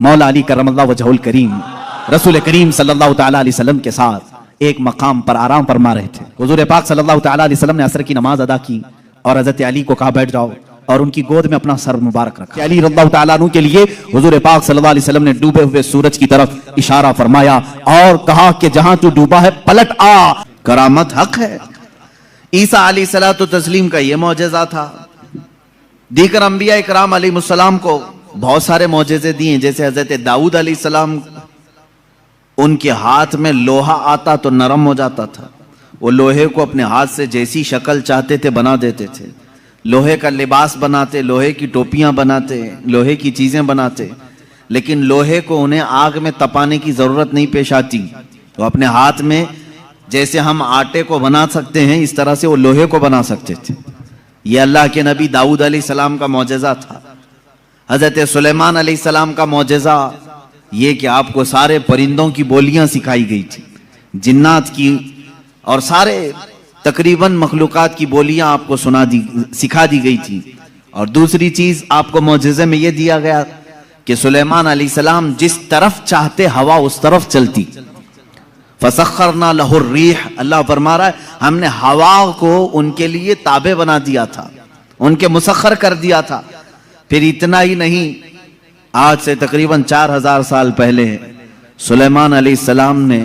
मौला अली करमल्लाहु वजहुल करीम रसूल करीम सल्लल्लाहु तआला अलैहि वसल्लम के साथ एक मकाम पर आराम फरमा रहे थे। हुजूर पाक सल्लल्लाहु तआला अलैहि वसल्लम ने असर की नमाज अदा की और हजरत अली को कहा बैठ जाओ और उनकी गोद में अपना सर मुबारक रखा। अली रज़ियल्लाहु तआला अन्हु के लिए हुजूर पाक सल्लल्लाहु अलैहि वसल्लम ने डूबे हुए सूरज की तरफ इशारा फरमाया और कहा कि जहां तू डूबा है पलट आ, करामत हक है। ईसा अलैहिस्सलातु तस्लीम का यह मौजज़ा था। दीगर अंबिया इकराम अलैहिमुस्सलाम को बहुत सारे मौजज़े दिए, जैसे हजरत दाऊद अलैहिस्सलाम, उनके हाथ में लोहा आता तो नरम हो जाता था। वो लोहे को अपने हाथ से जैसी शक्ल चाहते थे बना देते थे। लोहे का लिबास बनाते, लोहे की टोपियां बनाते, लोहे की चीजें बनाते, लेकिन लोहे को उन्हें आग में तपाने की जरूरत नहीं पेश आती। तो अपने हाथ में जैसे हम आटे को बना सकते हैं इस तरह से वो लोहे को बना सकते थे। ये अल्लाह के नबी दाऊद अलैहिस्सलाम का मौजज़ा था। हजरत सुलेमान अलैहिस्सलाम का मौजज़ा ये कि आपको सारे परिंदों की बोलियां सिखाई गई थी, जिन्नात की और सारे तकरीबन मखलूकात की बोलियां आपको सिखा दी गई थी। और दूसरी चीज आपको मौजज़े में यह दिया गया कि सुलेमान अलैहिस्सलाम जिस तरफ चाहते हवा उस तरफ चलती। फसख्खरना लहुर रीह, अल्लाह फरमा रहा है हमने हवा को उनके लिए ताबे बना दिया था, उनके मुसख्खर कर दिया था। फिर इतना ही नहीं, आज से तकरीबन 4000 साल पहले सुलेमान अलैहिस्सलाम ने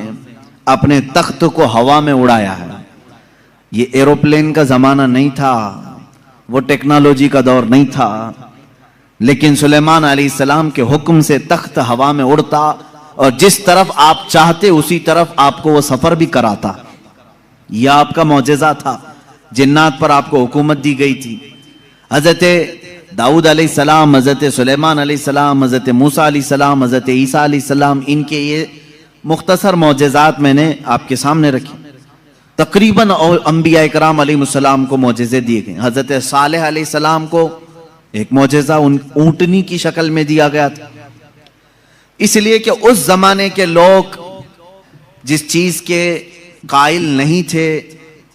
अपने तख्त को हवा में उड़ाया है। ये एरोप्लेन का जमाना नहीं था, वो टेक्नोलॉजी का दौर नहीं था, लेकिन सुलेमान अलैहिस्सलाम के हुक्म से तख्त हवा में उड़ता और जिस तरफ आप चाहते उसी तरफ आपको वो सफर भी कराता। यह आपका मौजज़ा था। जिन्नात पर आपको हुकूमत दी गई थी। हजरत दाऊद अलैहिस्सलाम, हजरत सुलेमान अलैहिस्सलाम, हजरत मूसा अलैहिस्सलाम, हजरत ईसा अलैहिस्सलाम, इनके ये मुख्तसर मौजज़ात मैंने आपके सामने रखे। तकरीबन और अंबिया इकराम अलैहिमुस्सलाम को मौजज़े दिए गए। हजरत सालेह अलैहिस्सलाम को एक मौजज़ा ऊंटनी की शक्ल में दिया गया था, इसलिए कि उस जमाने के लोग जिस चीज के कायल नहीं थे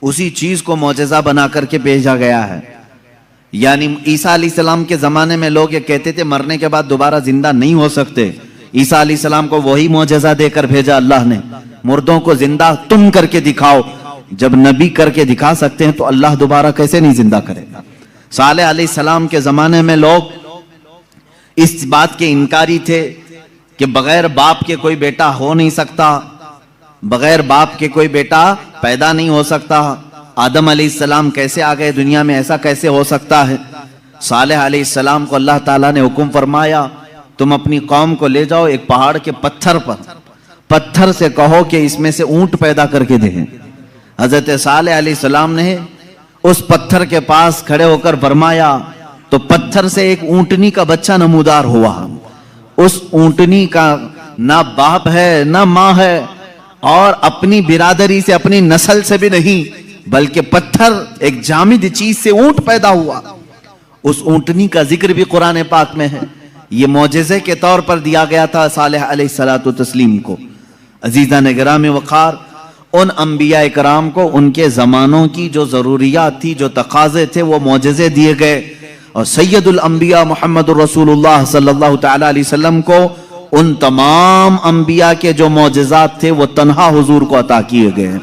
उसी चीज को मौजज़ा बना करके भेजा गया है। यानी ईसा अलैहिस्सलाम के जमाने में लोग ये कहते थे मरने के बाद दोबारा जिंदा नहीं हो सकते। ईसा अलैहिस्सलाम को वही मौजज़ा देकर भेजा अल्लाह ने, मुर्दों को जिंदा तुम करके दिखाओ। जब नबी करके दिखा सकते हैं तो अल्लाह दोबारा कैसे नहीं जिंदा करेगा। सालेह अलैहिस्सलाम के जमाने में लोग इस बात के इनकारी थे कि बगैर बाप के कोई बेटा हो नहीं सकता, बगैर बाप के कोई बेटा पैदा नहीं हो सकता। आदम अलैहिस्सलाम कैसे आ गए दुनिया में, ऐसा कैसे हो सकता है। सालेह अलैहिस्सलाम को अल्लाह ताला ने हुक्म फरमाया तुम अपनी कौम को ले जाओ एक पहाड़ के पत्थर पर, पत्थर से कहो कि इसमें से ऊंट पैदा करके दे। हजरत सालेह अलैहिस्सलाम ने उस पत्थर के पास खड़े होकर फरमाया तो पत्थर से एक ऊंटनी का बच्चा नमूदार हुआ। उस ऊंटनी का ना बाप है ना माँ है और अपनी बिरादरी से अपनी नस्ल से भी नहीं, बल्कि पत्थर एक जामिद चीज से ऊंट पैदा हुआ। उस ऊंटनी का जिक्र भी कुरान पाक में है। ये मौजज़े के तौर पर दिया गया था सालेह अलैहिस्सलातु तस्लीम को। अजीज़ान गिरामी वक़ार, उन अंबिया इकराम को उनके ज़मानों की जो ज़रूरियात थी, जो तकाज़े थे, वो मौजज़े दिए गए। और सैयदुल अंबिया मुहम्मदुर रसूलुल्लाह सल्लल्लाहु तआला अलैहि वसल्लम को उन तमाम अंबिया के जो मौजज़ात थे वो तन्हा हुजूर को अता किए गए।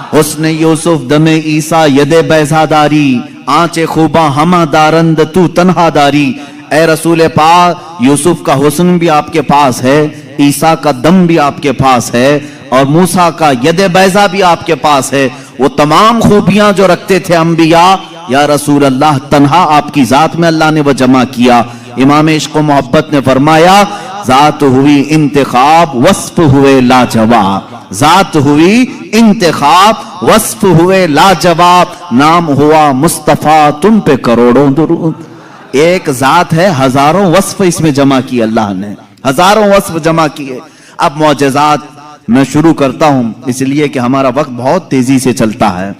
हुस्न यूसुफ दमे ईसा यदे बैज़ादारी, आंचे खूबा हमा दारंद तू तन्हा दारी। ए रसूल पाक, यूसुफ का हुस्न भी आपके पास है, ईसा का दम भी आपके पास है और मूसा का यदे बैज़ा भी आपके पास है। वो तमाम खूबियां जो रखते थे अंबिया, या रसूल अल्लाह, तन्हा आपकी जात में अल्लाह ने वो जमा किया। इमाम इश्क व मोहब्बत ने फरमाया जात हुई इंतखाब वस्फ हुए लाजवाब, जात हुई इंतखाब वस्फ हुए लाजवाब, नाम हुआ मुस्तफा तुम पे करोड़ों दुरूद। एक जात है, हजारों वस्फ इसमें जमा किए अल्लाह ने, हजारों वस्फ जमा किए। अब मौजज़ात मैं शुरू करता हूं, इसलिए कि हमारा वक्त बहुत तेजी से चलता है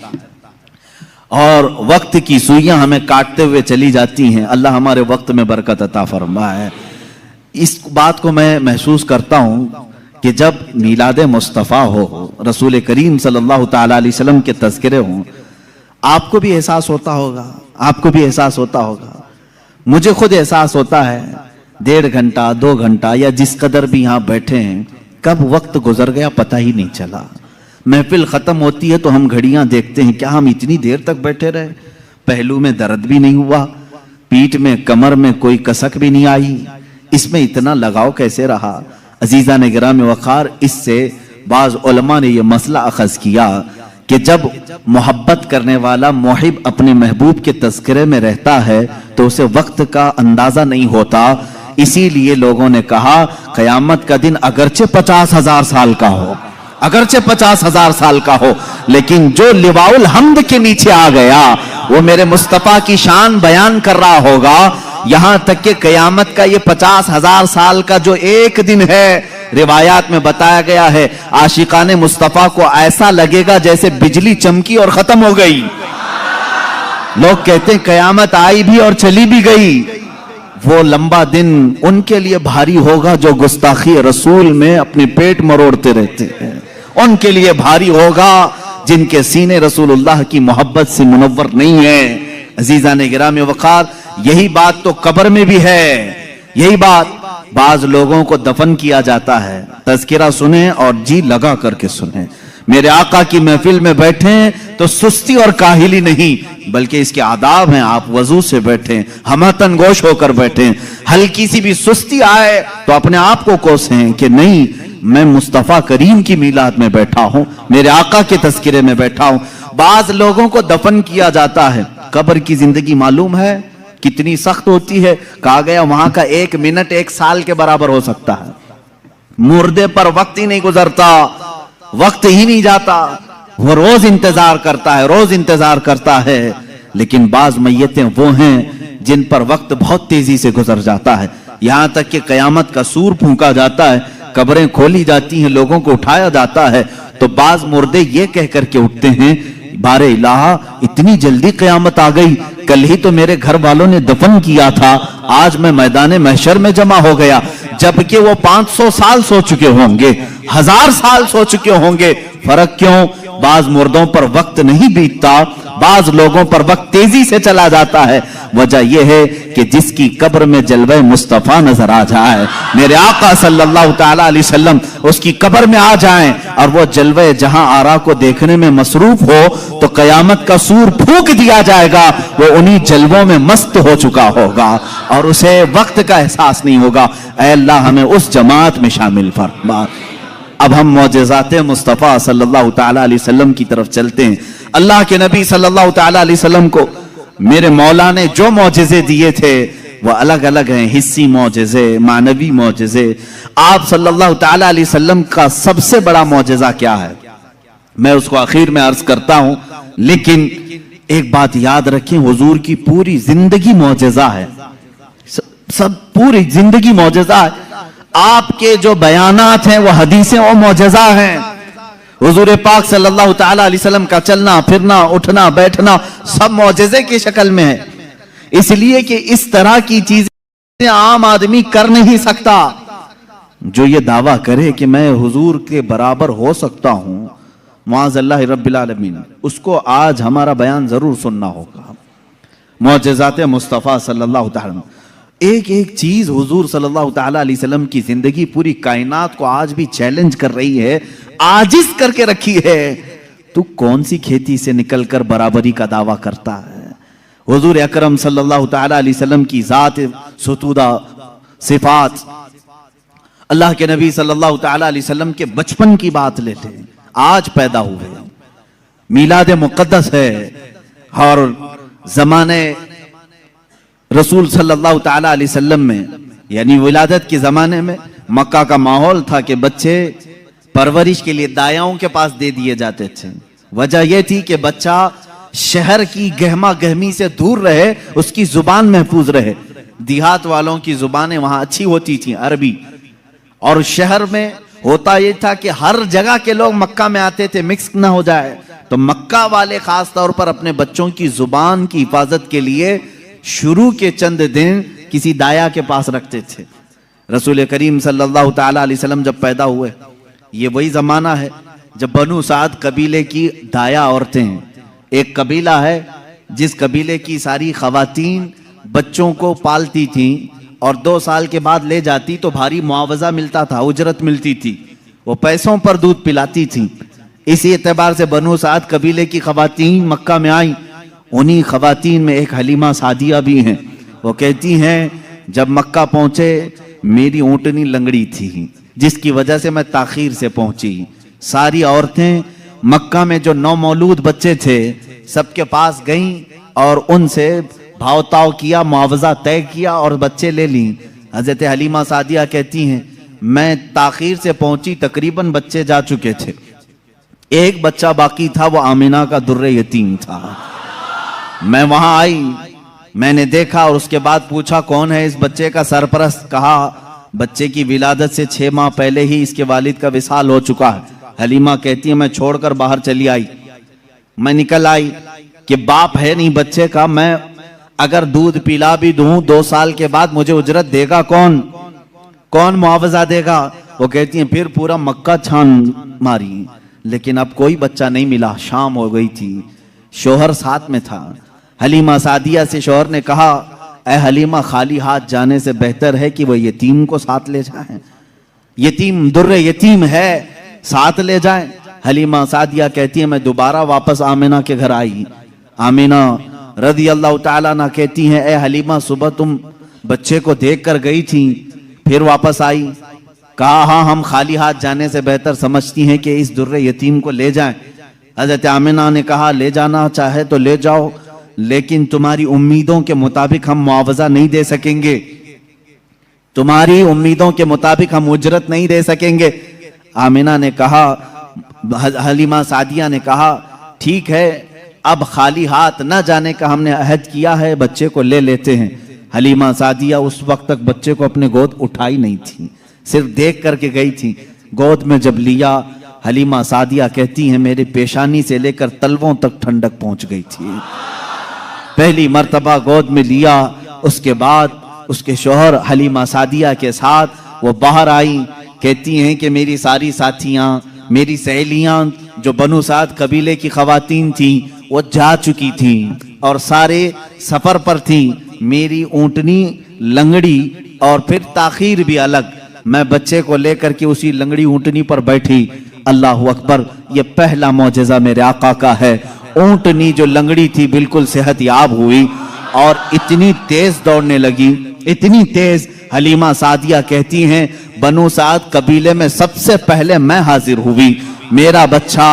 और वक्त की सुइयां हमें काटते हुए चली जाती हैं। अल्लाह हमारे वक्त में बरकत अता फरमाए। इस बात को मैं महसूस करता हूं कि जब मीलाद मुस्तफ़ा हो, रसूल करीम सल्लल्लाहु तआला अलैहि वसल्लम के तज़किरे हों, आपको भी एहसास होता होगा, आपको भी एहसास होता होगा, मुझे खुद एहसास होता है 1.5 घंटा 2 घंटा या जिस कदर भी यहाँ बैठे हैं, कब वक्त गुजर गया पता ही नहीं चला। महफिल खत्म होती है तो हम घड़ियां देखते हैं, क्या हम इतनी देर तक बैठे रहे? पहलू में दर्द भी नहीं हुआ, पीठ में कमर में कोई कसक भी नहीं आई, इसमें इतना लगाव कैसे रहा? अजीजा ने गिराम वक़ार, इससे बाज उलमा ने यह मसला अखज़ किया कि जब मोहब्बत करने वाला मुहिब अपने महबूब के तज़किरे में रहता है तो उसे वक्त का अंदाजा नहीं होता। इसीलिए लोगों ने कहा क़यामत का दिन अगरचे 50,000 साल का हो, अगरचे 50,000 साल का हो, लेकिन जो लिवाउल हम्द के नीचे आ गया वो मेरे मुस्तफ़ा की शान बयान कर रहा होगा। यहां तक कि क़यामत का ये 50,000 साल का जो एक दिन है, रिवायात में बताया गया है, आशिकाने मुस्तफ़ा को ऐसा लगेगा जैसे बिजली चमकी और खत्म हो गई। लोग कहते हैं क़यामत आई भी और चली भी गई। वो लंबा दिन उनके लिए भारी होगा जो गुस्ताखी रसूल में अपने पेट मरोड़ते रहते हैं, उनके लिए भारी होगा जिनके सीने रसूलुल्लाह की मोहब्बत से मुनव्वर नहीं है। अजीजा ने गिराम वक़ार, यही बात तो कब्र में भी है। यही बात, बाज लोगों को दफन किया जाता है, तज़किरा सुने और जी लगा करके सुने। मेरे आका की महफिल में बैठे तो सुस्ती और काहिली नहीं, बल्कि इसके आदाब हैं। आप वजू से बैठे, हमतन गोश होकर बैठे, हल्की सी भी सुस्ती आए तो अपने आप को कोसें कि नहीं, मैं मुस्तफ़ा करीम की मीलाद में बैठा हूं, मेरे आका के तज़किरे में बैठा हूं। बाज लोगों को दफन किया जाता है। कब्र की जिंदगी मालूम है कितनी सख्त होती है? कहा गया वहां का 1 मिनट 1 साल के बराबर हो सकता है। मुर्दे पर वक्त ही नहीं गुजरता, वक्त ही नहीं जाता, वो रोज इंतजार करता है, रोज इंतजार करता है। लेकिन बाज मैयतें वो हैं जिन पर वक्त बहुत तेजी से गुजर जाता है। यहां तक कि कयामत का सूर फूंका जाता है, कब्रें खोली जाती हैं, लोगों को उठाया जाता है, तो बाज मुर्दे ये कह करके उठते हैं, बारे इलाहा इतनी जल्दी कयामत आ गई, कल ही तो मेरे घर वालों ने दफन किया था, आज मैं मैदान महशर में जमा हो गया। जबकि वो 500 साल सो चुके होंगे, 1000 साल सो चुके होंगे। फर्क क्यों? बाज मुर्दों पर वक्त नहीं बीतता, बाज लोगों पर वक्त तेजी से चला जाता है। वजह यह है कि जिसकी कब्र में जलवे मुस्तफा नजर आ जाए, मेरे आका सल्लल्लाहु तआला अलैहि वसल्लम उसकी कब्र में आ जाएं और वो जलवे जहां आरा को देखने में मसरूफ हो, तो कयामत का सूर फूंक दिया जाएगा। वो उन्हीं जलवों में मस्त हो चुका होगा और उसे वक्त का एहसास नहीं होगा। ऐ अल्लाह हमें उस जमात में शामिल फरमा। अब हम मौजज़ाते मुस्तफ़ा सल्लल्लाहु तआला अलैहि वसल्लम की तरफ चलते हैं। अल्लाह के नबी सल्लल्लाहु तआला अलैहि वसल्लम को मेरे मौला ने जो मौजज़े दिए थे वो अलग अलग हैं, हिस्सी मौजज़े, मानवी मौजज़े। आप सल्लल्लाहु तआला अलैहि वसल्लम का सबसे बड़ा मौजज़ा क्या है, मैं उसको आखिर में अर्ज करता हूं। लेकिन एक बात याद रखें, हुजूर की पूरी जिंदगी मौजज़ा है, सब पूरी जिंदगी मौजज़ा है। आपके जो बयानात हैं वो हदीसें और मौजज़ा हैं। हुजूर पाक सल्लल्लाहु तआला अलैहि वसल्लम का चलना फिरना उठना बैठना सब मौजज़े की शक्ल में है, इसलिए कि इस तरह की चीजें आम आदमी कर नहीं सकता। जो ये दावा करे कि मैं हुजूर के बराबर हो सकता हूं, मुआज़ल्लाह रब्बिल आलमीन, उसको आज हमारा बयान जरूर सुनना होगा। मौजज़ाते मुस्तफ़ा सल्लल्लाहु तआला, एक एक चीज हुजूर सल्लल्लाहु तआला अलैहि वसल्लम की जिंदगी पूरी कायनात को आज भी चैलेंज कर रही है, आजिज करके रखी है। तू कौन सी खेती से निकलकर बराबरी का दावा करता है? हुजूर अकरम सल्लल्लाहु तआला अलैहि वसल्लम की जात सुतूदा सिफात, अल्लाह के नबी सल्लल्लाहु तआला अलैहि वसल्लम के बचपन की बात लेते हैं। आज पैदा हुए, मीलाद मुक़द्दस है और जमाने रसूल सल्लल्लाहु तआला अलैहि वसल्लम में, यानी विलादत के जमाने में मक्का का माहौल था कि बच्चे परवरिश के लिए दायाओं के पास दे दिए जाते थे। वजह यह थी कि बच्चा शहर की गहमा गहमी से दूर रहे, उसकी जुबान महफूज रहे। देहात वालों की जुबानें वहां अच्छी होती थी, अरबी, और शहर में होता यह था कि हर जगह के लोग मक्का में आते थे, मिक्स ना हो जाए। तो मक्का वाले खास तौर पर अपने बच्चों की जुबान की हिफाजत के लिए शुरू के चंद दिन किसी दाया के पास रखते थे। रसूल करीम सल्लल्लाहु तआला अलैहि वसल्लम जब पैदा हुए, ये वही जमाना है जब बनु साद कबीले की दाया औरतें, एक कबीला है जिस कबीले की सारी खवातीन बच्चों को पालती थीं और 2 साल के बाद ले जाती तो भारी मुआवजा मिलता था, उजरत मिलती थी, वो पैसों पर दूध पिलाती थी। इसी एतबार से बनु साद कबीले की खवातीन मक्का में आई। उन्हीं खवातीन में एक हलीमा सादिया भी हैं। वो कहती हैं जब मक्का पहुंचे मेरी ऊँटनी लंगड़ी थी, जिसकी वजह से मैं ताखीर से पहुंची। सारी औरतें मक्का में जो नौमौलूद बच्चे थे सबके पास गईं और उनसे भावताव किया, मुआवजा तय किया और बच्चे ले ली। हजरत हलीमा सादिया कहती हैं मैं ताखीर से पहुंची, तकरीबन बच्चे जा चुके थे, एक बच्चा बाकी था, वो आमिना का दुर्रे यतीम था। मैं वहां आई, मैंने देखा और उसके बाद पूछा कौन है इस बच्चे का सरपरस्त। कहा बच्चे की विलादत से 6 माह पहले ही इसके वालिद का विसाल हो चुका है। हलीमा कहती है मैं छोड़कर बाहर चली आई। मैं निकल आई कि बाप है नहीं बच्चे का, मैं अगर दूध पिला भी दूं 2 साल के बाद मुझे उजरत देगा कौन, कौन मुआवजा देगा। वो कहती है फिर पूरा मक्का छान मारी, लेकिन अब कोई बच्चा नहीं मिला। शाम हो गई थी, शोहर साथ में था। हलीमा सादिया से शोहर ने कहा ऐ हलीमा, खाली हाथ जाने से बेहतर है कि वो यतीम को साथ ले जाएं, यतीम दुर्रे यतीम है, साथ ले जाएं। हलीमा सादिया कहती है मैं दोबारा वापस आमिना के घर आई। आमिना रज़ी अल्लाह ताला अन्हा कहती हैं ए हलीमा, सुबह तुम बच्चे को देख कर गई थी, फिर वापस आई। कहा हाँ, हम खाली हाथ जाने से बेहतर समझती हैं कि इस दुर्रे यतीम को ले जाएं। हजरत आमिना ने कहा ले जाना चाहे तो ले जाओ, लेकिन तुम्हारी उम्मीदों के मुताबिक हम मुआवजा नहीं दे सकेंगे, तुम्हारी उम्मीदों के मुताबिक हम उजरत नहीं दे सकेंगे। आमिना ने कहा, हलीमा सादिया ने कहा ठीक है, अब खाली हाथ न जाने का हमने अहद किया है, बच्चे को ले लेते हैं। हलीमा सादिया उस वक्त तक बच्चे को अपने गोद उठाई नहीं थी, सिर्फ देख करके गई थी। गोद में जब लिया, हलीमा सादिया कहती हैं मेरे पेशानी से लेकर तलवों तक ठंडक पहुंच गई थी। पहली मर्तबा गोद में लिया, उसके बाद उसके शोहर हलीमा सादिया के साथ वो बाहर आई। कहती हैं कि मेरी सारी साथियां, मेरी सहेलियां जो बनु साद कबीले की खवातीन थी वो जा चुकी थी और सारे सफर पर थी। मेरी ऊँटनी लंगड़ी और फिर ताखीर भी अलग। मैं बच्चे को लेकर के उसी लंगड़ी ऊँटनी पर बैठी। अल्लाह अकबर, ये पहला मौजज़ा मेरे आका का है। ऊँटनी जो लंगड़ी थी बिल्कुल सेहत याब हुई और इतनी तेज दौड़ने लगी, इतनी तेज। हलीमा सादिया कहती हैं बनु साद कबीले में सबसे पहले मैं हाजिर हुई। मेरा बच्चा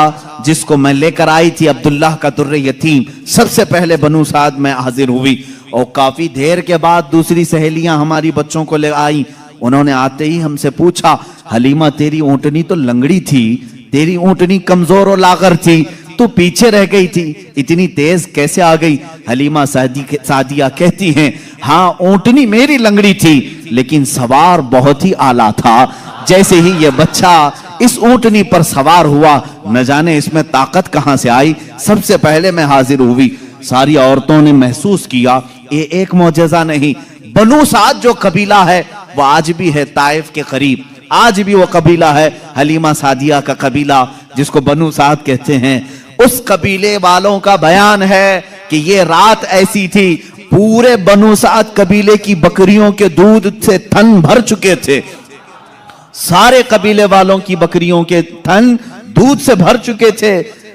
जिसको मैं लेकर आई थी अब्दुल्लाह का दुर्रे यतीम, सबसे पहले बनु साद में हाजिर हुई। और काफी देर के बाद दूसरी सहेलियां हमारी बच्चों को ले आई। उन्होंने आते ही हमसे पूछा हलीमा तेरी ऊँटनी तो लंगड़ी थी, तेरी ऊँटनी कमजोर और लागर थी, तू पीछे रह गई थी, इतनी तेज कैसे आ गई। हलीमा सादिया कहती हैं हाँ, ऊँटनी मेरी लंगड़ी थी लेकिन सवार बहुत ही आला था। जैसे ही ये बच्चा इस ऊँटनी पर सवार हुआ, न जाने इसमें ताकत कहां से आई, सबसे पहले मैं हाजिर हुई। सारी औरतों ने महसूस किया ये एक मौजज़ा नहीं, बनु साद जो कबीला है वो आज भी है ताइफ के करीब, आज भी वो कबीला है हलीमा सादिया का कबीला जिसको बनु साद कहते हैं। उस कबीले वालों का बयान है कि ये रात ऐसी थी, पूरे बनु साद कबीले की बकरियों के दूध से थन भर चुके थे, सारे कबीले वालों की बकरियों के थन दूध से भर चुके थे।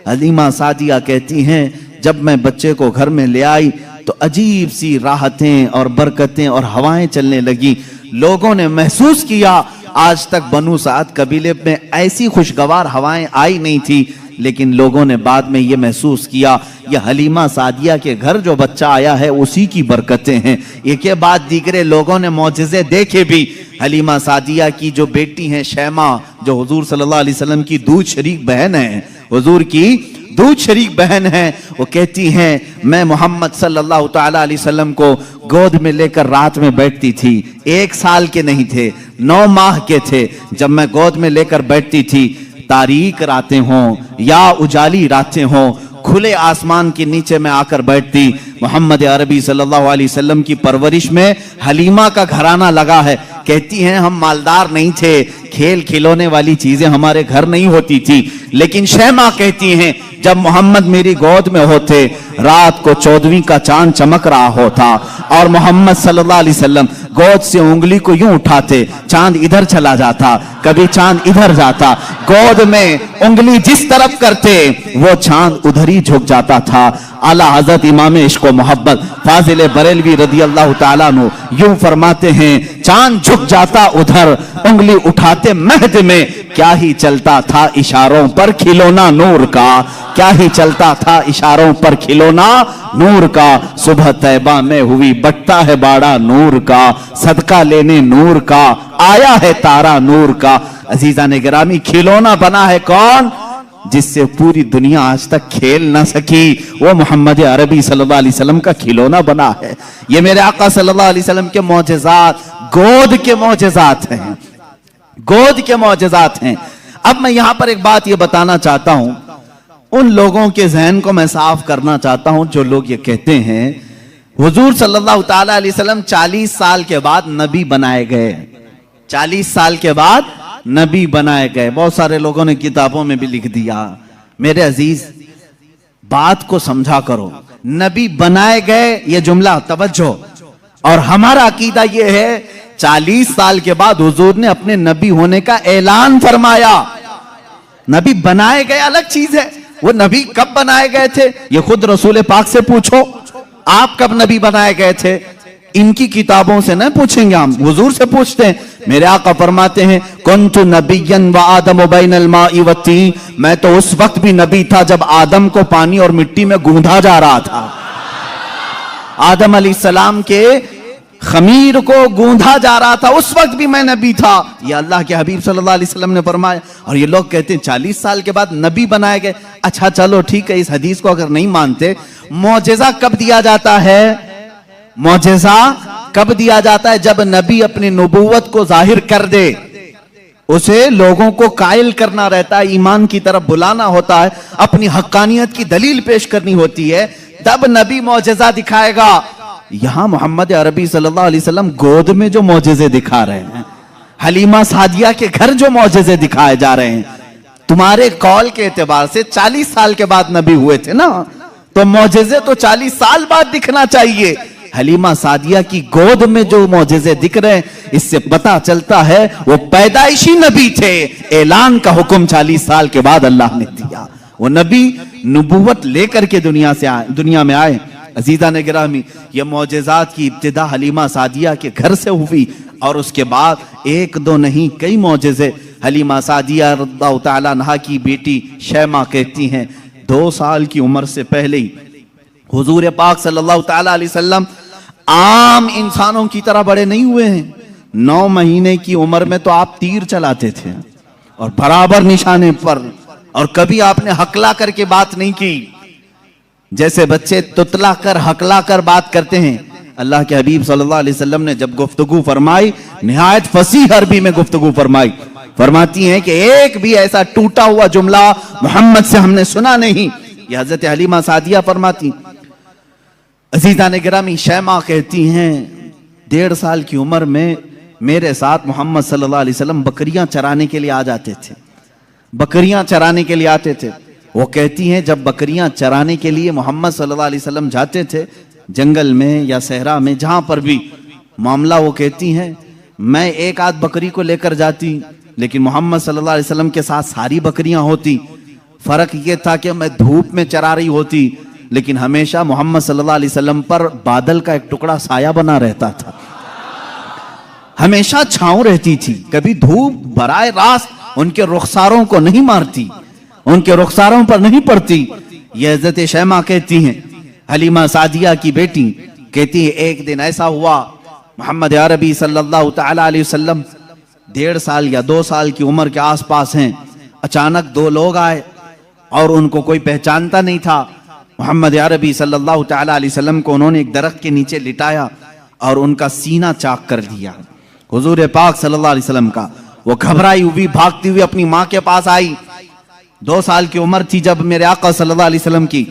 हलीमा सादिया कहती हैं जब मैं बच्चे को घर में ले आई तो अजीब सी राहतें और बरकतें और हवाएं चलने लगी। लोगों ने महसूस किया आज तक बनु साद कबीले में ऐसी खुशगवार हवाएं आई नहीं थी, लेकिन लोगों ने बाद में ये महसूस किया यह हलीमा सादिया के घर जो बच्चा आया है उसी की बरकतें हैं। एक के बाद दीगरे लोगों ने मौजज़े देखे भी। हलीमा सादिया की जो बेटी है शैमा, जो हुजूर सल्लल्लाहु अलैहि वसल्लम की दूध शरीक बहन है, हुजूर की दूध शरीक बहन है, वो कहती हैं मैं मोहम्मद सल्लल्लाहु ताला अलैहि वसल्लम को गोद में लेकर रात में बैठती थी। 1 साल के नहीं थे, 9 माह के थे जब मैं गोद में लेकर बैठती थी। तारीक रातें हों या उजाली रातें हों, खुले आसमान के नीचे मैं आकर बैठती, मोहम्मद अरबी सल्लल्लाहु अलैहि वसल्लम की परवरिश में हलीमा का घराना लगा है। कहती हैं हम मालदार नहीं थे, खेल खिलौने वाली चीजें हमारे घर नहीं होती थी, लेकिन शैमा कहती हैं जब मोहम्मद मेरी गोद में होते, रात को 14वीं का चांद चमक रहा होता और मोहम्मद सल्लल्लाहु अलैहि वसल्लम गोद से उंगली को यूं उठाते, चांद इधर चला जाता, कभी चांद इधर जाता, गोद में उंगली जिस तरफ करते वो चांद उधर ही झुक जाता था। आला हजरत इमाम इश्क व मोहब्बत फाजिल बरेलवी रदी अल्लाह ताला अन्हु यूं फरमाते हैं, चांद झुक जाता उधर, उंगली उठाते महद में, क्या ही चलता था इशारों पर खिलौना नूर का, क्या ही चलता था इशारों पर खिलौना नूर का। सुबह तैबा में हुई बटता है बाड़ा नूर का, सदका लेने नूर का आया है तारा नूर का। अजीजा ने गिरामी, खिलौना बना है कौन? जिससे पूरी दुनिया आज तक खेल ना सकी, वो मोहम्मद अरबी सल्लल्लाहु अलैहि वसल्लम का खिलौना बना है। ये मेरे आका सल्लल्लाहु अलैहि वसल्लम के मौजज़ात, गोद के मौजज़ात हैं, गोद के मौजज़ात हैं। अब मैं यहां पर एक बात ये बताना चाहता हूं, उन लोगों के जहन को मैं साफ करना चाहता हूं जो लोग ये कहते हैं हुजूर सल्लल्लाहु ताला अलैहि वसल्लम 40 साल के बाद नबी बनाए गए, 40 साल के बाद नबी बनाए गए। बहुत सारे लोगों ने किताबों में भी लिख दिया। मेरे अजीज, बात को समझा करो, नबी बनाए गए ये जुमला तवज्जो, और हमारा अकीदा ये है 40 साल के बाद हुजूर ने अपने नबी होने का ऐलान फरमाया। नबी बनाए गए अलग चीज है, वो नबी कब बनाए गए थे ये खुद रसूल पाक से पूछो, आप कब नबी बनाए गए थे? इनकी किताबों से न पूछेंगे, हम हुजूर से पूछते हैं। मेरे आका फरमाते हैं, कुन्तु नबिय्यन व आदम बैनल माई व तीन, मैं तो उस वक्त भी नबी था जब आदम को पानी और मिट्टी में गूंधा जा रहा था। आदम अलैहिस्सलाम के खमीर को गूंधा जा रहा था, उस वक्त भी मैं नबी था। ये अल्लाह के हबीब सल्लल्लाहु अलैहि वसल्लम ने फरमाया। और ये लोग कहते हैं 40 साल के बाद नबी बनाए गए। अच्छा चलो ठीक है, इस हदीस को अगर नहीं मानते, मौजज़ा कब दिया जाता है? मौजज़ा कब दिया जाता है? जब नबी अपनी नबूवत को जाहिर कर दे, उसे लोगों को कायल करना रहता है, ईमान की तरफ बुलाना होता है, अपनी हक्कानियत की दलील पेश करनी होती है, तब नबी मौजज़ा दिखाएगा। यहां मोहम्मद अरबी सल्लल्लाहु अलैहि वसल्लम गोद में जो मौजज़े दिखा रहे हैं, हलीमा सादिया के घर जो मौजज़े दिखाए जा रहे हैं, तुम्हारे कौल के एतबार से 40 साल के बाद नबी हुए थे ना, तो मौजज़े तो 40 साल बाद दिखना चाहिए। हलीमा सादिया की गोद में जो मौजज़े दिख रहे हैं, इससे पता चलता है वो पैदाइशी नबी थे। ऐलान का हुक्म 40 साल के बाद अल्लाह ने दिया। वो नबी नबूवत लेकर के दुनिया में आए। अजीजा ने गिरामी, ये मौजज़ात की इब्तिदा हलीमा सादिया के घर से हुई, और उसके बाद एक दो नहीं कई मौजज़े। हलीमा सादिया रज़ियल्लाहु ताला अन्हा की बेटी शैमा कहती हैं, 2 साल की उम्र से पहले ही हुजूर पाक सल्लल्लाहु ताला अलैहि वसल्लम आम इंसानों की तरह बड़े नहीं हुए हैं। 9 महीने की उम्र में तो आप तीर चलाते थे, और बराबर निशाने पर, और कभी आपने हकला करके बात नहीं की, जैसे बच्चे तुतला कर हकला कर बात करते हैं। अल्लाह के हबीब सल्लल्लाहु अलैहि वसल्लम ने जब गुफ्तगू फरमाई, निहायत फसीह अरबी में गुफ्तगू फरमाई। फरमाती हैं कि एक भी ऐसा टूटा हुआ जुमला मोहम्मद से हमने सुना नहीं। यह हजरत हलीमा सादिया फरमाती। अजीजा ने गिरामी, शैमा कहती हैं 1.5 साल की उम्र में मेरे साथ मोहम्मद सल्लल्लाहु अलैहि वसल्लम बकरियां चराने के लिए आ जाते थे, बकरियां चराने के लिए आते थे। वो कहती हैं जब बकरियां चराने के लिए मोहम्मद सल्लल्लाहु अलैहि वसल्लम जाते थे, जंगल में या सहरा में, जहां पर भी मामला, वो कहती हैं मैं एक आध बकरी को लेकर जाती, लेकिन मोहम्मद सल्लल्लाहु अलैहि वसल्लम के साथ सारी बकरियां होती। फर्क ये था कि मैं धूप में चरा रही होती, लेकिन हमेशा मोहम्मद सल्लल्लाहु अलैहि वसल्लम पर बादल का एक टुकड़ा साया बना रहता था, हमेशा छांव रहती थी। कभी धूप बराए रास्त उनके रुखसारों को नहीं मारती, उनके रुखसारों पर नहीं पड़ती। यह हज़रत शैमा कहती हैं, हलीमा सादिया की बेटी कहती है, एक दिन ऐसा हुआ मोहम्मद अरबी सल्लल्लाहु ताला अलैहि वसल्लम 1.5 साल या 2 साल की उम्र के आसपास हैं। अचानक 2 लोग आए और उनको कोई पहचानता नहीं था। मोहम्मद अरबी सल्लल्लाहु ताला अलैहि वसल्लम को उन्होंने एक दरख्त के नीचे लिटाया और उनका सीना चाक कर दिया हुजूर पाक सल्लल्लाहु अलैहि वसल्लम का। वो घबराई हुई भागती हुई अपनी माँ के पास आई। 2 साल की उम्र थी जब मेरे आका सल्लल्लाहु अलैहि वसल्लम की।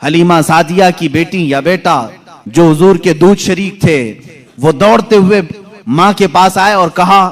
हलीमा सादिया की बेटी या बेटा जो हुजूर के दूध शरीक थे, वो दौड़ते हुए माँ के पास आए और कहा,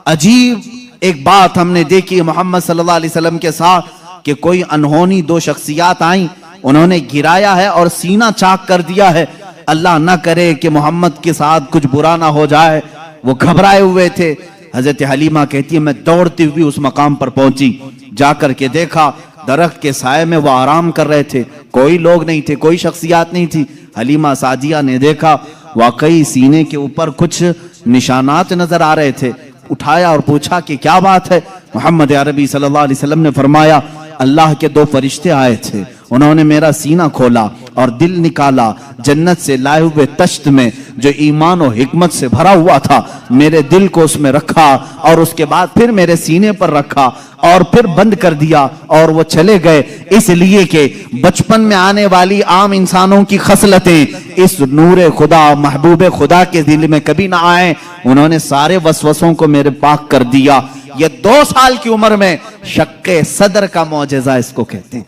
अजीब एक बात हमने देखी मोहम्मद सल्लल्लाहु अलैहि वसल्लम के साथ कि कोई अनहोनी दो शख्सियात आई, उन्होंने गिराया है और सीना चाक कर दिया है। अल्लाह ना करे कि मोहम्मद के साथ कुछ बुरा ना हो जाए। वो घबराए हुए थे। हजरत हलीमा कहती है, मैं दौड़ती हुई उस मकाम पर पहुंची, जाकर के देखा दरख्त के साये में वो आराम कर रहे थे, कोई लोग नहीं थे, कोई शख्सियात नहीं थी। हलीमा सादिया ने देखा वाकई सीने के ऊपर कुछ निशानात नजर आ रहे थे। उठाया और पूछा कि क्या बात है। मोहम्मद अरबी सल्लल्लाहु अलैहि वसल्लम ने फरमाया, अल्लाह के दो फरिश्ते आए थे, उन्होंने मेरा सीना खोला और दिल निकाला जन्नत से लाए हुए तश्त में जो ईमान और हिकमत से भरा हुआ था, मेरे दिल को उसमें रखा और उसके बाद फिर मेरे सीने पर रखा और फिर बंद कर दिया और वो चले गए। इसलिए कि बचपन में आने वाली आम इंसानों की खसलतें इस नूरे खुदा महबूब खुदा के दिल में कभी ना आए। उन्होंने सारे वसवसों को मेरे पाक कर दिया। ये 2 साल की उम्र में शक्के सदर का मौजज़ा इसको कहते हैं।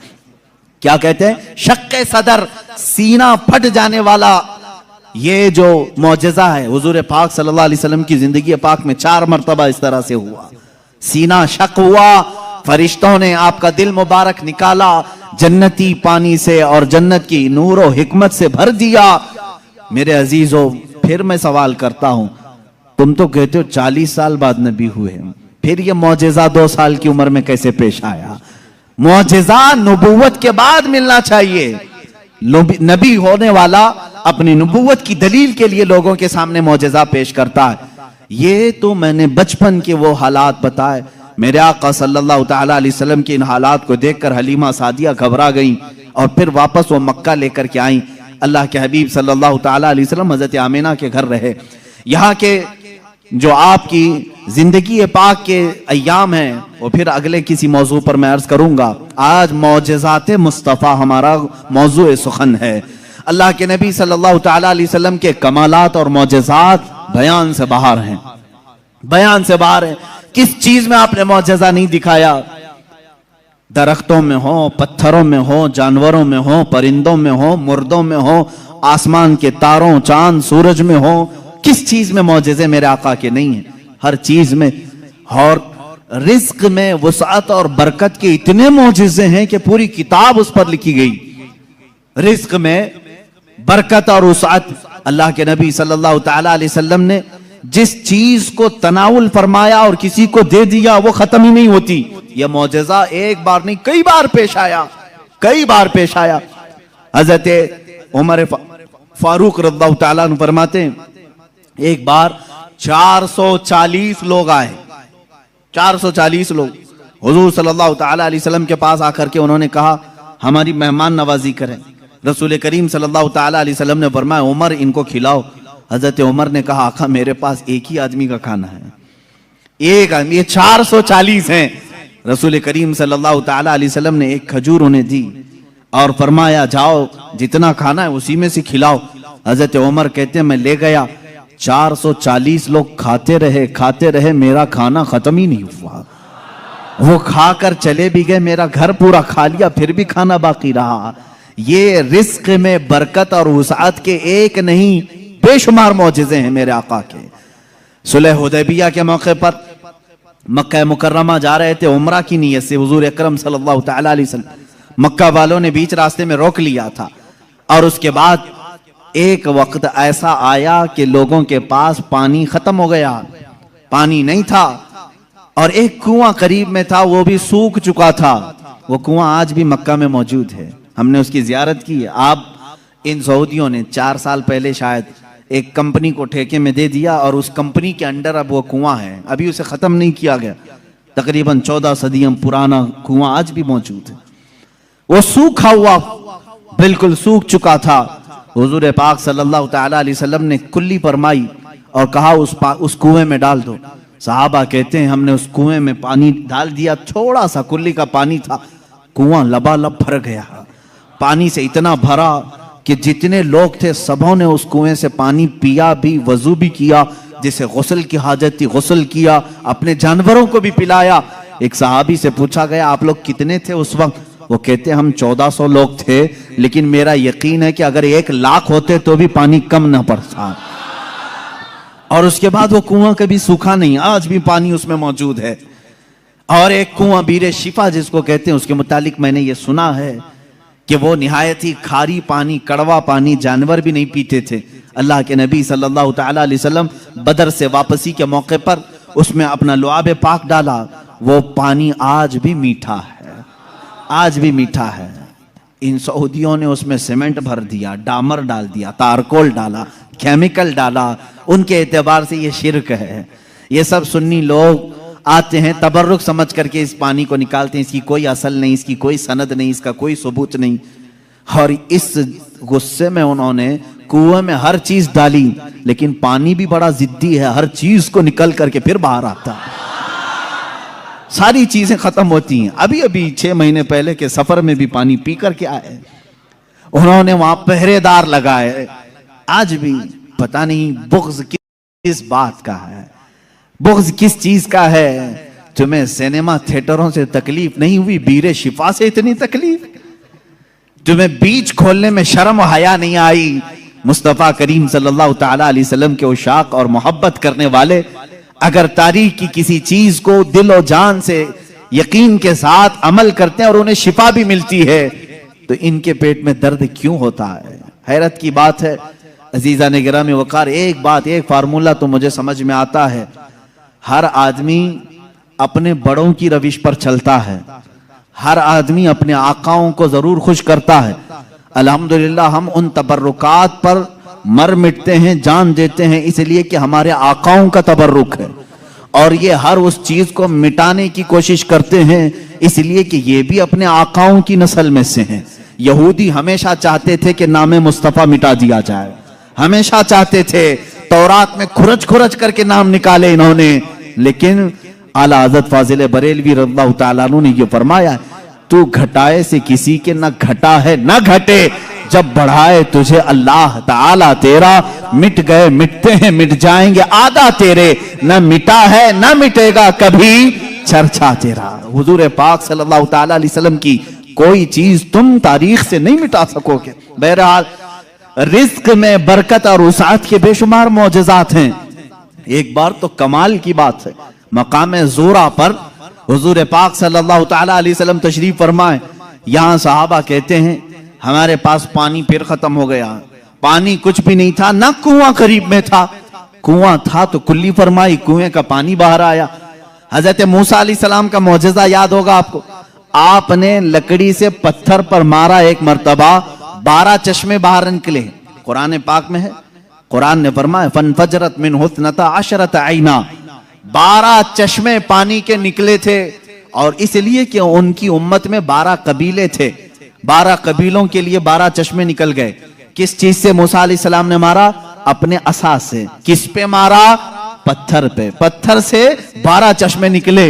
क्या कहते हैं? शक्के सदर, सीना फट जाने वाला ये जो मौजज़ा है। हुजूर पाक सल्लल्लाहु अलैहि वसल्लम की जिंदगी पाक में 4 मरतबा इस तरह से हुआ। सीना शक हुआ, फरिश्तों ने आपका दिल मुबारक निकाला जन्नती पानी से और जन्नत की नूर और हिकमत से भर दिया। मेरे अजीजों, फिर मैं सवाल करता हूं, तुम तो कहते हो 40 साल बाद नबी हुए, फिर ये मौजज़ा 2 साल की उम्र में कैसे पेश आया? मौजज़ा नबूवत के बाद मिलना चाहिए। नबी होने वाला अपनी नबूवत की दलील के लिए लोगों के सामने मौजज़ा पेश करता है। ये तो मैंने बचपन के वो हालात बताए। मेरे आका सल्लल्लाहु ताला अलैहि वसल्लम के इन हालात को देखकर हलीमा सादिया घबरा गई और फिर वापस वो मक्का लेकर के आई। अल्लाह के हबीब सल्लल्लाहु ताला अलैहि वसल्लम हजरत आमिना के घर रहे। यहाँ के जो आपकी जिंदगी पाक के अय्याम हैं वो फिर अगले किसी मौजू पर मैं अर्ज करूंगा। आज मौजज़ाते मुस्तफ़ा हमारा मौजू सुखन है। अल्लाह के नबी सल्लल्लाहु ताला अलैहि वसल्लम के कमालात और मौजज़ात बयान से बाहर हैं, बयान से बाहर है। किस चीज में आपने मौजज़ा नहीं दिखाया? दरख्तों में हो, पत्थरों में हो, जानवरों में हो, परिंदों में हो, मुर्दों में हो, आसमान के तारों, चांद, सूरज में हो, किस चीज में मौजज़े मेरे आका के नहीं है? हर चीज में। और रिस्क में वुसअत और बरकत के इतने मौजज़े हैं कि पूरी किताब उस पर लिखी गई। रिस्क में बरकत और वुसअत, अल्लाह के नबी सल्लल्लाहु ताला अलैहि वसल्लम ने जिस चीज को तनाउल फरमाया और किसी को दे दिया वो खत्म ही नहीं होती। यह मौजज़ा एक बार नहीं कई बार पेश आया, कई बार पेश आया। हजरत उमर फारूक रज़ियल्लाहु ताला अन्हु फरमाते हैं, एक बार 440 लोग आए, 440 लोग हुजूर सल्लल्लाहु ताला अलैहि वसल्लम के पास आकर के उन्होंने कहा, हमारी मेहमान नवाजी करें। रसूल करीम सल्लल्लाहु ताला अलैहि वसल्लम ने फरमाया, उमर इनको खिलाओ। हजरत उमर ने कहा, आका मेरे पास एक ही आदमी का खाना है, एक आदमी, ये 440 हैं। रसूल करीम सल्लल्लाहु ताला अलैहि वसल्लम ने एक खजूर उन्हें दी और फरमाया, जाओ जितना खाना है उसी में से खिलाओ। हजरत उमर कहते हैं, मैं ले गया, 440 लोग खाते रहे, मेरा खाना खत्म ही नहीं हुआ। वो खाकर चले भी गए, मेरा घर पूरा खा लिया, फिर भी खाना बाकी रहा। ये रिस्क में बरकत और वुसअत के एक नहीं बेशुमार मौजज़े हैं मेरे आका के। सुलह हुदैबिया के मौके पर मक्का मुकर्रमा जा रहे थे उम्रा की नीयत से। हुजूर अकरम सल्लल्लाहु ताला अलैहि वसल्लम मक्का वालों ने बीच रास्ते में रोक लिया था और उसके बाद एक वक्त ऐसा आया कि लोगों के पास पानी खत्म हो गया, पानी नहीं था और एक कुआं करीब में था, वो भी सूख चुका था। वो कुआं आज भी मक्का में मौजूद है, हमने उसकी जियारत की है। आप इन सऊदियों ने 4 साल पहले शायद एक कंपनी को ठेके में दे दिया और उस कंपनी के अंडर अब वो कुआं है, अभी उसे खत्म नहीं किया गया। तकरीबन 14 सदियों पुराना कुआं आज भी मौजूद है। वो सूखा हुआ, बिल्कुल सूख चुका था। हुजूर पाक सल्लल्लाहु ताला अलैहि वसल्लम ने कुल्ली फरमाई और कहा उस कुएं में डाल दो। सहाबा कहते हैं हमने उस कुएं में पानी डाल दिया, थोड़ा सा कुल्ली का पानी था, कुआं लबालब भर गया। पानी से इतना भरा कि जितने लोग थे सबों ने उस कुएं से पानी पिया भी, वजू भी किया, जिसे गुस्ल की हाजत थी गुस्ल किया, अपने जानवरों को भी पिलाया। एक सहाबी से पूछा गया, आप लोग कितने थे उस वक्त? वो कहते हम 1400 लोग थे, लेकिन मेरा यकीन है कि अगर 1 लाख होते तो भी पानी कम ना पड़ता। और उसके बाद वो कुआं कभी सूखा नहीं, आज भी पानी उसमें मौजूद है। और एक कुआं बीरे शिफा जिसको कहते हैं, उसके मुतालिक मैंने ये सुना है कि वो निहायत ही खारी पानी, कड़वा पानी जानवर भी नहीं पीते थे। अल्लाह के नबी सल्लल्लाहु तआला अलैहि वसल्लम बदर से वापसी के मौके पर उसमें अपना लुआब पाक डाला, वो पानी आज भी मीठा है, आज भी मीठा है। इन सऊदियों ने उसमें सीमेंट भर दिया, डामर डाल दिया, तारकोल डाला, केमिकल डाला, उनके एतबार से ये शिर्क है। ये सब सुन्नी लोग आते हैं तबर्रुक समझ करके इस पानी को निकालते हैं, इसकी कोई असल नहीं, इसकी कोई सनद नहीं, इसका कोई सबूत नहीं। और इस गुस्से में उन्होंने कुएं में हर चीज डाली, लेकिन पानी भी बड़ा जिद्दी है, हर चीज को निकल करके फिर बाहर आता है, सारी चीजें खत्म होती हैं। अभी अभी 6 महीने पहले के सफर में भी पानी पी करके आए, उन्होंने वहां पहरेदार लगाए। आज भी पता नहीं बुग़्ज़ किस बात का है, बुग़्ज़ किस चीज का है। तुम्हें सिनेमा थिएटरों से तकलीफ नहीं हुई, बीरे शिफा से इतनी तकलीफ? तुम्हें बीच खोलने में शर्म हया नहीं आई? मुस्तफ़ा करीम सल्लल्लाहु तआला अलैहि वसल्लम के उशाक और मोहब्बत करने वाले अगर तारीख की किसी चीज को दिल और जान से यकीन के साथ अमल करते हैं और उन्हें शिफा भी मिलती है, तो इनके पेट में दर्द क्यों होता है? हैरत की बात है अजीजा ने गिरामी वकार। एक बात, एक फार्मूला तो मुझे समझ में आता है, हर आदमी अपने बड़ों की रविश पर चलता है, हर आदमी अपने आकाओं को जरूर खुश करता है। अल्हम्दुलिल्लाह हम उन तबर्रुकात पर मर मिटते हैं, जान देते हैं, इसलिए कि हमारे आकाओं का तबर्रुक है। और ये हर उस चीज को मिटाने की कोशिश करते हैं, इसलिए कि ये भी अपने आकाओं की नस्ल में से हैं। यहूदी हमेशा चाहते थे कि नाम मुस्तफ़ा मिटा दिया जाए, हमेशा चाहते थे, तौरात में खुरच खुरच करके नाम निकाले इन्होंने। लेकिन आला हज़रत फाजिल बरेलवी रज़ियल्लाहु तआला अन्हु ने ये फरमाया, तू घटाए से किसी के न घटा है न घटे, जब बढ़ाए तुझे अल्लाह ताला तेरा, मिट गए मिटते हैं मिट जाएंगे आदा तेरे, न मिटा है न मिटेगा कभी चर्चा तेरा। हुजूर पाक सल्लल्लाहु ताला अलैहि वसल्लम की कोई चीज तुम तारीख से नहीं मिटा सकोगे। बहरहाल रिज्क में बरकत और उसात के बेशुमार मौजज़ात हैं। एक बार तो कमाल की बात है, मकाम ज़ोरा पर हुजूर पाक सल्लल्लाहु ताला अलैहि वसल्लम तशरीफ फरमाए। यहां सहाबा कहते हैं हमारे पास पानी फिर खत्म हो गया, पानी कुछ भी नहीं था, ना कुआं करीब में था, कुआं था तो कुल्ली फरमाई, कुएं का पानी बाहर आया। हजरत मूसा अलैहिस्सलाम का मौजज़ा याद होगा आपको, आपने लकड़ी से पत्थर पर मारा एक मर्तबा, 12 चश्मे बाहर निकले। कुरान पाक में है, कुरान ने फरमाया फनफजरत मिन हुस्नता अशरत आइना, 12 चश्मे पानी के निकले थे। और इसलिए कि उनकी उम्मत में 12 कबीले थे, 12 कबीलों के लिए 12 चश्मे निकल गए। किस चीज से मूसा अलैहिस्सलाम ने मारा? अपने असा से। किस पे मारा? पत्थर पे। पत्थर से 12 चश्मे निकले।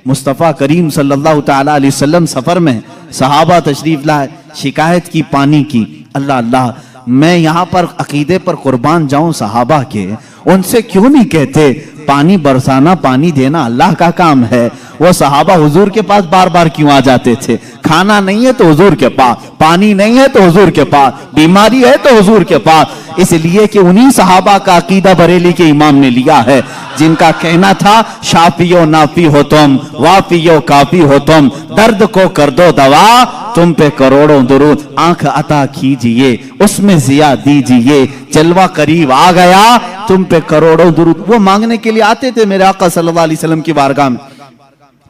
मुस्तफ़ा करीम सल्लल्लाहु ताला अलैहि वसल्लम सफर में, सहाबा तशरीफ लाए, शिकायत की पानी की। अल्लाह अल्लाह, मैं यहां पर अकीदे पर कुर्बान जाऊं सहाबा के, उनसे क्यों नहीं कहते पानी बरसाना पानी देना अल्लाह का काम है। वो सहाबा हुजूर के पास बार बार क्यों आ जाते थे? खाना नहीं है तो हुजूर के पास, पानी नहीं है तो हुजूर के पास, बीमारी है तो हुजूर के पास। इसलिए कि उन्हीं सहाबा का अकीदा बरेली के इमाम ने लिया है, जिनका कहना था शाफियो नाफी हो तुम, वाफियो काफी हो तुम, दर्द को कर दो दवा, तुम पे करोड़ों दुरूद, आंख अता कीजिए उसमें जिया दीजिए, जलवा करीब आ गया तुम पे करोड़ों दुरूद। वो मांगने के लिए आते थे मेरे आका सल्लल्लाहु अलैहि वसल्लम की बारगाह में,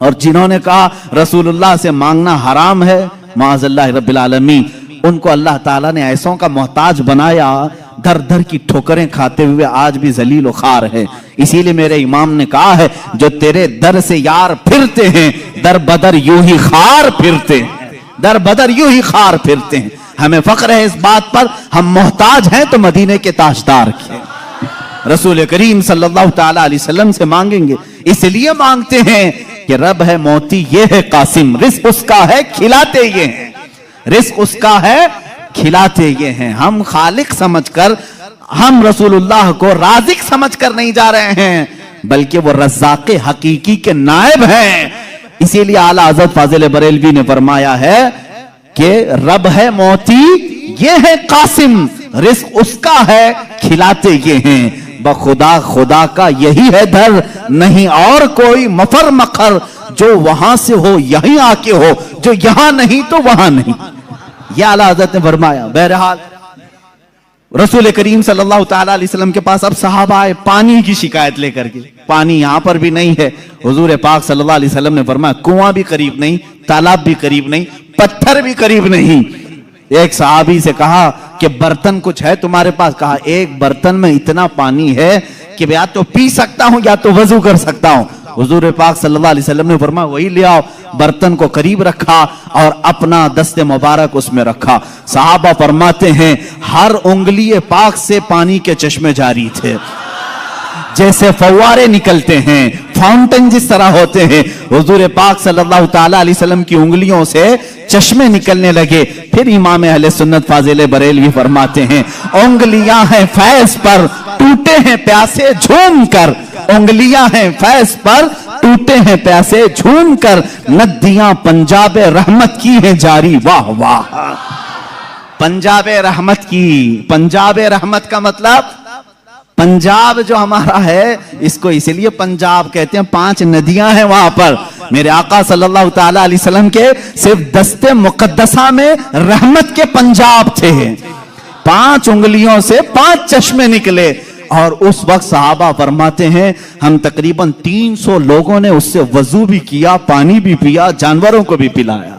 और जिन्होंने कहा रसूलुल्लाह से मांगना हराम है, माज़अल्लाह रब्बिल आलमीन, उनको अल्लाह ताला ने ऐसों का मोहताज बनाया, दर दर की ठोकरें खाते हुए आज भी जलील व खार है। इसीलिए मेरे इमाम ने कहा है, जो तेरे दर से यार फिरते हैं, दर बदर यूं ही खार फिरते हैं, दर बदर यूं ही खार फिरते हैं। हमें फख्र है इस बात पर, हम मोहताज हैं तो मदीने के ताजदार के रसूल करीम सल्लल्लाहु ताला अलैहि वसल्लम से मांगेंगे। इसलिए मांगते हैं कि रब है मोती ये है कासिम, रिस्क उसका है खिलाते ये हैं, रिस्क उसका है खिलाते ये हैं। हम खालिक समझकर, हम रसूलुल्लाह को राज़िक समझकर नहीं जा रहे हैं, बल्कि वो रज़्ज़ाक़े हकीकी के नायब हैं। इसीलिए आला हज़रत फाज़िल बरेलवी ने फरमाया है कि रब है मोती, ये है कासिम, रिस्क उसका है, खिलाते ये हैं, बखुदा खुदा का यही है दर, नहीं और कोई मफर मखर, जो वहां से हो यहीं आके हो, जो यहां नहीं तो वहां नहीं। यह आला हज़रत ने फरमाया। बहरहाल रसूल करीम सल्लल्लाहु ताला अलैहि वसल्लम के पास अब सहाबा आए पानी की शिकायत लेकर के। पानी यहां पर भी नहीं है। हुजूर पाक सल्लल्लाहु अलैहि वसल्लम ने फरमाया कुआं भी करीब नहीं, तालाब भी करीब नहीं, पत्थर भी करीब नहीं। एक सहाबी से कहा कि बर्तन कुछ है तुम्हारे पास? कहा एक बर्तन में इतना पानी है कि या तो पी सकता हूं या तो वजू कर सकता हूं। हुजूर पाक सल्लल्लाहु अलैहि वसल्लम ने फरमाया वही ले आओ। बर्तन को करीब रखा और अपना दस्ते मुबारक उसमें रखा। सहाबा फरमाते हैं हर उंगली पाक से पानी के चश्मे जारी थे, जैसे फव्वारे निकलते हैं, फाउंटेन जिस तरह होते हैं। हुजूर पाक सल्लल्लाहु ताला अलैहि वसल्लम की उंगलियों से चश्मे निकलने लगे। फिर इमाम अहले सुन्नत फाजिल बरेलवी फरमाते हैं उंगलियां हैं फैज पर, टूटे हैं प्यासे झूम कर। उंगलियां हैं फैज पर, टूटे हैं प्यासे झूम कर, नदियां पंजाब रहमत की हैं जारी। वाह वाह, पंजाब रहमत की। पंजाब रहमत का मतलब पंजाब जो हमारा है इसको इसीलिए पंजाब कहते हैं, 5 नदियां हैं वहां पर। मेरे आका सल्लल्लाहु ताला अलैहि वसल्लम के सिर्फ दस्ते मुकद्दसा में रहमत के पंजाब थे। 5 उंगलियों से 5 चश्मे निकले। और उस वक्त सहाबा फरमाते हैं हम तकरीबन 300 लोगों ने उससे वजू भी किया, पानी भी पिया, जानवरों को भी पिलाया।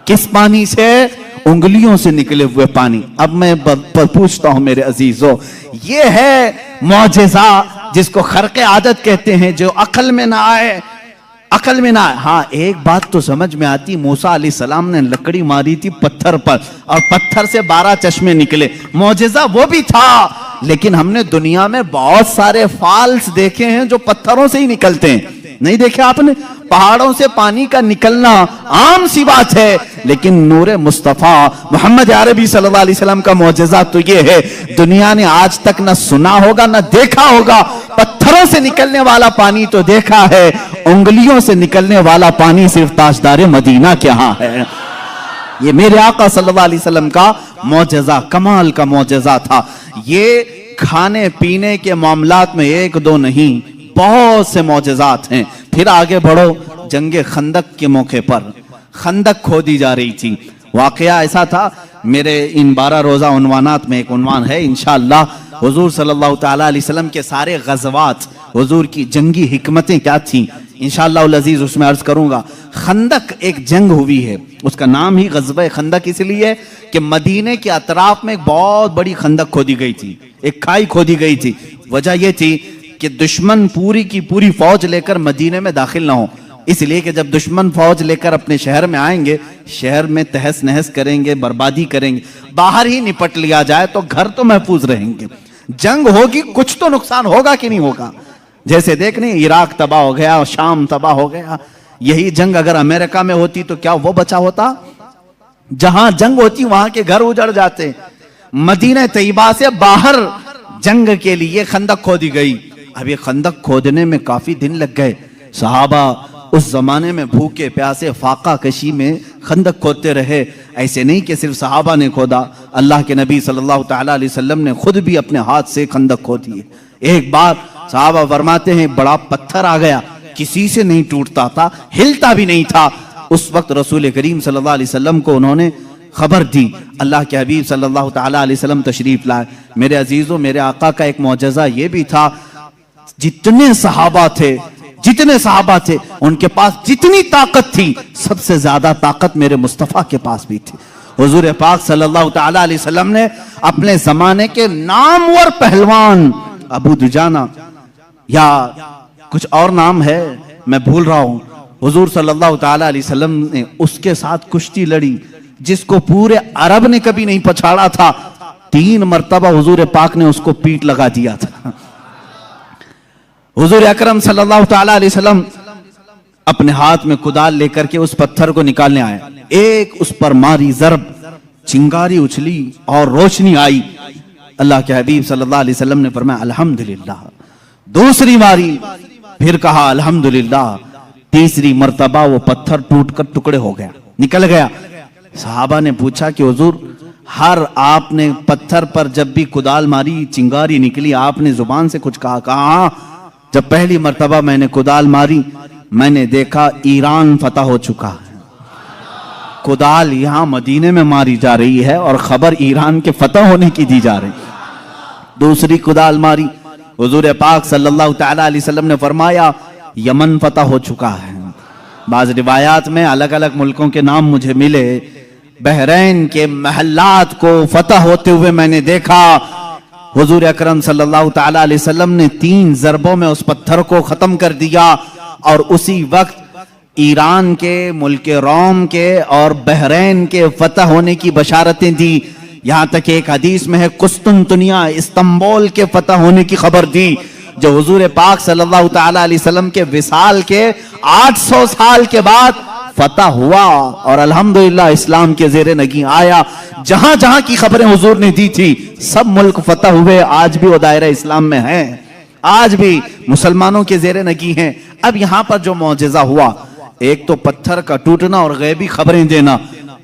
किस पानी से? उंगलियों से निकले हुए पानी। अब मैं पूछता हूं मेरे अजीजों, ये है मौजिज़ा जिसको खर्क़े आदत कहते हैं, जो अकल में ना आए, अकल में ना आए। हाँ एक बात तो समझ में आती, मूसा अलैहिस्सलाम ने लकड़ी मारी थी पत्थर पर और पत्थर से 12 चश्मे निकले, मौजिज़ा वो भी था। लेकिन हमने दुनिया में बहुत सारे फॉल्स देखे हैं जो पत्थरों से ही निकलते हैं। नहीं देखे आपने? पहाड़ों से पानी का निकलना आम सी बात है, लेकिन नूरे मुस्तफा मोहम्मद अरबी सल्लल्लाहु अलैहि वसल्लम का मौजज़ा तो ये है, दुनिया ने आज तक न सुना होगा न देखा होगा। पत्थरों से निकलने वाला पानी तो देखा है, उंगलियों से निकलने वाला पानी सिर्फ ताजदार मदीना के यहां है। ये मेरे आका सल्लल्लाहु अलैहि वसल्लम का मौजज़ा, कमाल का मौजज़ा था। ये खाने पीने के मामलात में 1-2 नहीं, बहुत से मौजज़ात हैं। फिर आगे बढ़ो, जंगे खंदक के मौके पर खंदक खोदी जा रही थी। वाकया ऐसा था, मेरे इन 12 रोज़ा उन्वानात में एक उन्वान है इंशाअल्लाह, हुजूर सल्लल्लाहु ताला अलैहि वसल्लम के सारे गज़वात, हुजूर की जंगी हिकमतें क्या थी, इंशाअल्लाह अज़ीज़ उसमें अर्ज करूंगा। खंदक एक जंग हुई है, उसका नाम ही ग़ज़वा खंदक इसलिए कि मदीने के अतराफ में एक बहुत बड़ी खंदक खोदी गई थी, एक खाई खोदी गई थी। वजह यह थी कि दुश्मन पूरी की पूरी फौज लेकर मदीने में दाखिल ना हो, इसलिए कि जब दुश्मन फौज लेकर अपने शहर में आएंगे, शहर में तहस नहस करेंगे, बर्बादी करेंगे। बाहर ही निपट लिया जाए तो घर तो महफूज रहेंगे। जंग होगी, कुछ तो नुकसान होगा कि नहीं होगा। जैसे देख नहीं, इराक तबाह हो गया, शाम तबाह हो गया। यही जंग अगर अमेरिका में होती तो क्या वो बचा होता? जहां जंग होती वहां के घर उजड़ जाते। मदीना तैयबा से बाहर जंग के लिए खंदक खोदी गई। अब ये खंदक खोदने में काफी दिन लग गए। सहाबा उस जमाने में भूखे प्यासे फाका कशी में खंदक खोदते रहे। ऐसे नहीं कि सिर्फ सहाबा ने खोदा, अल्लाह के नबी सल्लल्लाहु ताला अलैहि वसल्लम ने खुद भी अपने हाथ से खंदक खोदी है। एक बार सहाबा फरमाते हैं बड़ा पत्थर आ गया, किसी से नहीं टूटता था, हिलता भी नहीं था। उस वक्त रसूल करीम सल्लल्लाहु अलैहि वसल्लम को उन्होंने खबर दी। अल्लाह के हबीब सल्लल्लाहु ताला अलैहि वसल्लम तशरीफ लाए। मेरे अजीजों, मेरे आका का एक मौजज़ा ये भी था, जितने सहाबा थे उनके पास जितनी ताकत थी, सबसे ज्यादा ताकत मेरे मुस्तफा के पास भी थी। हुजूर पाक सल्लल्लाहु ताला अलैहि वसल्लम ने अपने जमाने के नामवर पहलवान अबू दुजाना या कुछ और नाम है मैं भूल रहा हूं, हुजूर सल्लल्लाहु ताला अलैहि वसल्लम ने उसके साथ कुश्ती लड़ी, जिसको पूरे अरब ने कभी नहीं पछाड़ा था। 3 मरतबा हुजूर पाक ने उसको पीठ लगा दिया था। हुजूर अकरम सल्लल्लाहु ताला अलैहि वसल्लम अपने हाथ में कुदाल लेकर के उस पत्थर को निकालने आए। एक उस पर मारी जरब, चिंगारी उछली और रोशनी आई। अल्लाह के हबीब सल्लल्लाहु अलैहि वसल्लम ने फरमाया अल्हम्दुलिल्लाह। दूसरी मारी, फिर कहा अल्हम्दुलिल्लाह। तीसरी मर्तबा वो पत्थर टूटकर टुकड़े हो गया, निकल गया। सहाबा ने पूछा कि हुजूर, हर आपने पत्थर पर जब भी कुदाल मारी चिंगारी निकली, आपने जुबान से कुछ कहा? कहा, जब पहली मर्तबा मैंने कुदाल मारी मैंने देखा ईरान फतह हो चुका है। कुदाल यहां मदीने में मारी जा रही है और खबर ईरान के फतह होने की दी जा रही। दूसरी कुदाल मारी, हुजूर पाक सल्लल्लाहु तआला अलैहि वसल्लम ने फरमाया यमन फतह हो चुका है। बाज रिवायात में अलग अलग मुल्कों के नाम मुझे मिले। बहरैन के महल्लात को फतह होते हुए मैंने देखा। हुजूर अकरम सल्लल्लाहु तआला अलैहि वसल्लम ने 3 ज़रबों में उस पत्थर को खत्म कर दिया और उसी वक्त ईरान के, मुल्क रोम के और बहरैन के फतह होने की बशारतें दी। यहां तक एक हदीस में है कुस्तुनतुनिया, इस्तांबुल के फतह होने की खबर दी, जो हुजूर पाक सल्लल्लाहु तआला अलैहि वसल्लम के विसाल के 800 साल के बाद फतह हुआ और अल्हम्दुलिल्लाह इस्लाम के ज़ेरे नगी आया। जहां जहां की खबरें हुजूर ने दी थी सब मुल्क फतह हुए। आज भी वो दायरा इस्लाम में है, आज भी मुसलमानों के ज़ेरे नगी हैं। अब यहां पर जो मौजज़ा हुआ, एक तो पत्थर का टूटना और गैबी खबरें देना,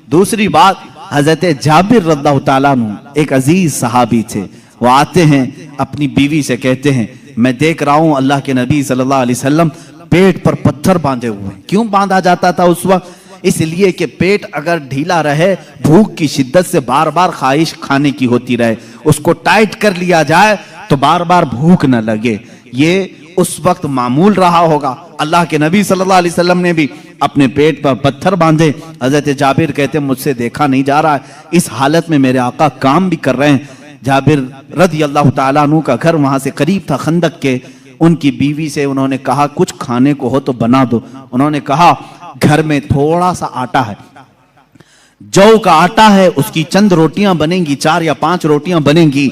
दूसरी बात हजरत जाबिर रज़ियल्लाहु ताला अन्हु एक अजीज सहाबी थे। वो आते हैं अपनी बीवी से कहते हैं मैं देख रहा हूं अल्लाह के नबी सल्लल्लाहु अलैहि वसल्लम पेट पर पत्थर बांधे हुए। क्यों बांधा जाता था उस वक्त? इसलिए कि पेट अगर ढीला रहे, भूख की शिद्दत से बार बार ख्वाहिश खाने की होती रहे, उसको टाइट कर लिया जाए तो बार बार भूख न लगे। ये उस वक्त मामूल रहा होगा। अल्लाह के नबी सल्लल्लाहु अलैहि वसल्लम ने भी अपने पेट पर पत्थर बांधे। हजरत जाबिर कहते मुझसे देखा नहीं जा रहा है, इस हालत में मेरे आका काम भी कर रहे हैं। जाबिर रज़ियल्लाहु ताला अन्हु का घर वहां से करीब था खंदक के। उनकी बीवी से उन्होंने कहा कुछ खाने को हो तो बना दो। उन्होंने कहा घर में थोड़ा सा आटा है, जौ का आटा है, उसकी चंद रोटियां बनेंगी, 4 या 5 रोटियां बनेंगी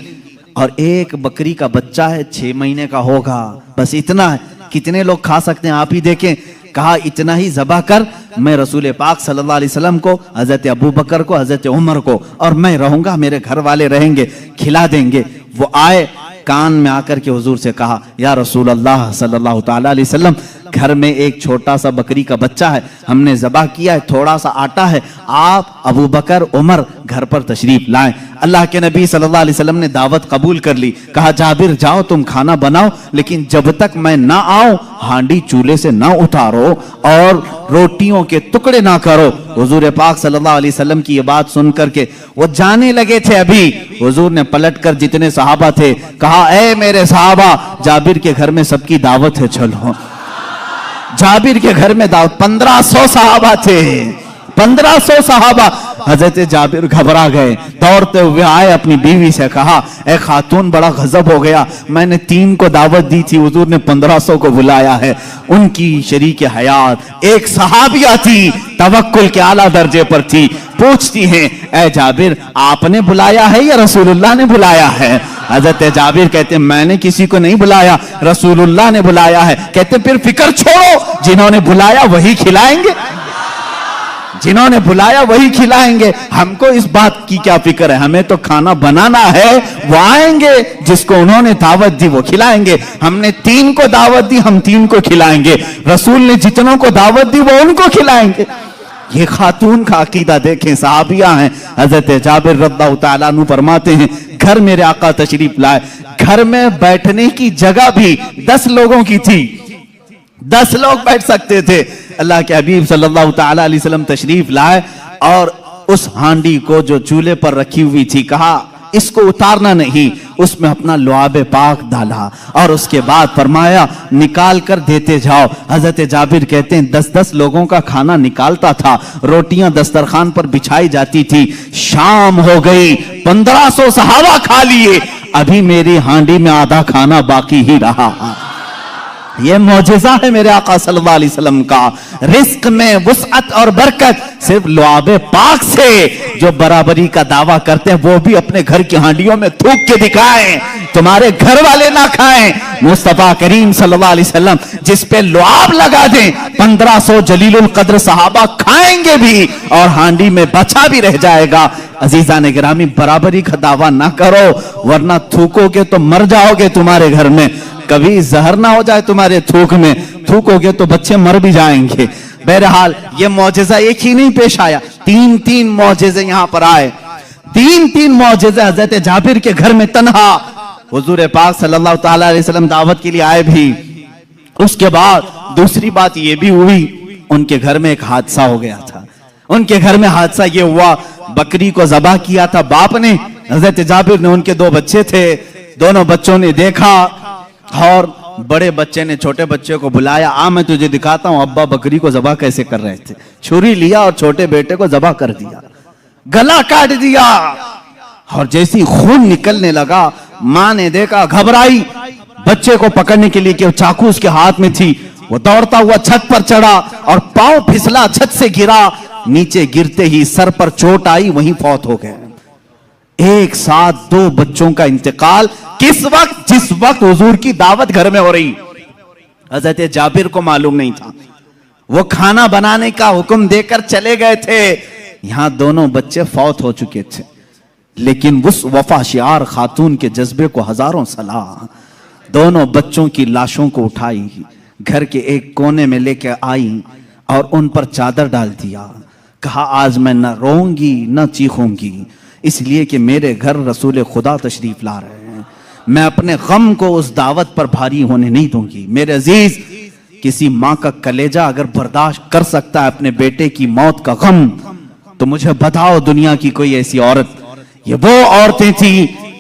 और एक बकरी का बच्चा है 6 महीने का होगा, बस इतना है। कितने लोग खा सकते हैं आप ही देखें। कहा इतना ही ज़बह कर, मैं रसूल पाक सल्लल्लाहु अलैहि वसल्लम को, हजरत अबू बकर को, हजरत उमर को और मैं रहूंगा, मेरे घर वाले रहेंगे, खिला देंगे। वो आए, कान में आकर के हुजूर से कहा या रसूल अल्लाह सल्लल्लाहु ताला अलैहि वसल्लम, घर में एक छोटा सा बकरी का बच्चा है, हमने ज़बह किया है, थोड़ा सा आटा है, आप अबू बकर उमर घर पर तशरीफ लाएं। अल्लाह के नबी सल्लल्लाहु अलैहि वसल्लम ने दावत कबूल कर ली। कहा जाबिर जाओ तुम खाना बनाओ, लेकिन जब तक मैं ना आऊं हांडी चूल्हे से ना उतारो और रोटियों के टुकड़े ना करो। हुजूर पाक सल्लल्लाहु अलैहि वसल्लम की ये बात सुन करके वो जाने लगे थे। अभी हुजूर ने पलटकर जितने सहाबा थे कहा ए मेरे सहाबा, जाबिर के घर में सबकी दावत है, चलो। जाबिर के घर में दावत, 1500 सहाबा थे, 1500 सहाबा। हजरत जाबिर घबरा गए, दौड़ते हुए आए, अपनी बीवी से कहा ए खातून बड़ा गजब हो गया, मैंने 3 को दावत दी थी, हुजूर ने 1500 को बुलाया है। उनकी शरीक हयात एक सहाबिया थी, तवक्कुल के आला दर्जे पर थी। पूछती हैं ए जाबिर आपने बुलाया है या रसूलुल्लाह ने बुलाया है? हजरत जाबिर कहते मैंने किसी को नहीं बुलाया, रसूलुल्लाह ने बुलाया है। कहते फिर फिक्र छोड़ो, जिन्होंने बुलाया वही खिलाएंगे, जिन्होंने बुलाया वही खिलाएंगे। हमको इस बात की क्या फिक्र है, हमें तो खाना बनाना है, वो आएंगे, जिसको उन्होंने दावत दी वो खिलाएंगे। हमने 3 को दावत दी, हम 3 को खिलाएंगे, रसूल ने जितनों को दावत दी वो उनको खिलाएंगे। ये खातून का अकीदा देखें, सहाबिया हैं। हजरत जाबिर रज़ियल्लाहु ताला अन्हु फरमाते हैं घर मेरे आका तशरीफ लाए, घर में बैठने की जगह भी 10 लोगों की थी, 10 लोग बैठ सकते थे। अल्लाह के हबीब सल्लल्लाहु ताला अलैहि वसल्लम तशरीफ लाए और उस हांडी को जो चूल्हे पर रखी हुई थी कहा इसको उतारना नहीं, उसमें अपना लुआबे पाक डाला और उसके बाद फरमाया निकाल कर देते जाओ। हजरत जाबिर कहते हैं 10-10 लोगों का खाना निकालता था, रोटियां दस्तरखान पर बिछाई जाती थी। शाम हो गई, 1500 सहाबा खा लिए, अभी मेरी हांडी में आधा खाना बाकी ही रहा। ये मौजज़ा है मेरे आका सल्लल्लाहु अलैहि वसल्लम का। रिस्क में वुसअत और बरकत सिर्फ लुआबे पाक से जो बराबरी का दावा करते हैं वो भी अपने घर की हांडियों में थूक के दिखाएं, तुम्हारे घर वाले ना खाएं। मुस्तफा करीम सल्लल्लाहु अलैहि वसल्लम जिस पे लुआब लगा दें, 1500 जलीलुल कद्र सहाबा खाएंगे भी और हांडी में बचा भी रह जाएगा। अजीजा ने गिरामी, बराबरी का दावा ना करो वरना थूकोगे तो मर जाओगे। तुम्हारे घर में कभी जहर ना हो जाए तुम्हारे थूक में, थूकोगे तो बच्चे मर भी जाएंगे। बहरहाल ये मौजज़ा एक ही नहीं पेश आया, तीन तीन मौजज़े यहां पर आए। तीन तीन मौजज़े हजरत जाबिर के घर में तन्हा हुजूर पाक सल्लल्लाहु ताला अलैहि वसल्लम दावत के लिए आए भी। उसके बाद दूसरी बात ये भी हुई, उनके घर में एक हादसा हो गया था। उनके घर में हादसा ये हुआ, बकरी को ज़बह किया था बाप ने, हजरत जाबिर ने, उनके दो बच्चे थे, दोनों बच्चों ने देखा और बड़े बच्चे ने छोटे बच्चे को बुलाया, आ मैं तुझे दिखाता हूं अब्बा बकरी को ज़बह कैसे कर रहे थे। छुरी लिया और छोटे बेटे को ज़बह कर दिया, गला काट दिया। और जैसे ही खून निकलने लगा, मां ने देखा, घबराई, बच्चे को पकड़ने के लिए कि चाकू उसके हाथ में थी, वो दौड़ता हुआ छत पर चढ़ा और पांव फिसला, छत से गिरा। नीचे गिरते ही सर पर चोट आई, वहीं फौत हो गए। एक साथ दो बच्चों का इंतकाल किस वक्त, जिस वक्त हुजूर की दावत घर में हो रही। हजरत जाबिर को मालूम नहीं था, वो खाना बनाने का हुक्म देकर चले गए थे, यहां दोनों बच्चे फौत हो चुके थे। लेकिन उस वफा शियार खातून के जज्बे को हजारों सलाह, दोनों बच्चों की लाशों को उठाई, घर के एक कोने में लेकर आई और उन पर चादर डाल दिया। कहा आज मैं न रोऊंगी न चीखूंगी, इसलिए कि मेरे घर रसूल खुदा तशरीफ ला रहे हैं। मैं अपने गम को उस दावत पर भारी होने नहीं दूंगी। मेरे अजीज, किसी माँ का कलेजा अगर बर्दाश्त कर सकता है अपने बेटे की मौत का गम, तो मुझे बताओ दुनिया की कोई ऐसी औरत। ये वो औरतें थी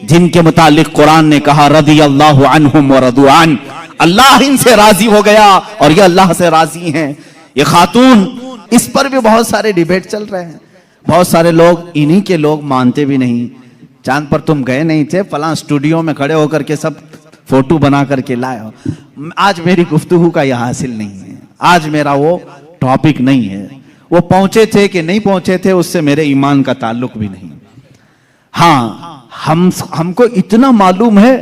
जिनके मुतालिक कुरान ने कहा रदी अल्लाहु अन्हुम व रदू अन, अल्लाह इनसे राजी हो गया और ये अल्लाह से राजी हैं। ये खातून, इस पर भी बहुत सारे डिबेट चल रहे हैं। बहुत सारे लोग, इन्हीं के लोग मानते भी नहीं, चांद पर तुम गए नहीं थे, फलां स्टूडियो में खड़े होकर के सब फोटो बना करके लाए हो। आज मेरी गुफ्तगू का यह हासिल नहीं है, आज मेरा वो टॉपिक नहीं है। वो पहुंचे थे कि नहीं पहुंचे थे, उससे मेरे ईमान का ताल्लुक भी नहीं। हाँ, हमको इतना मालूम है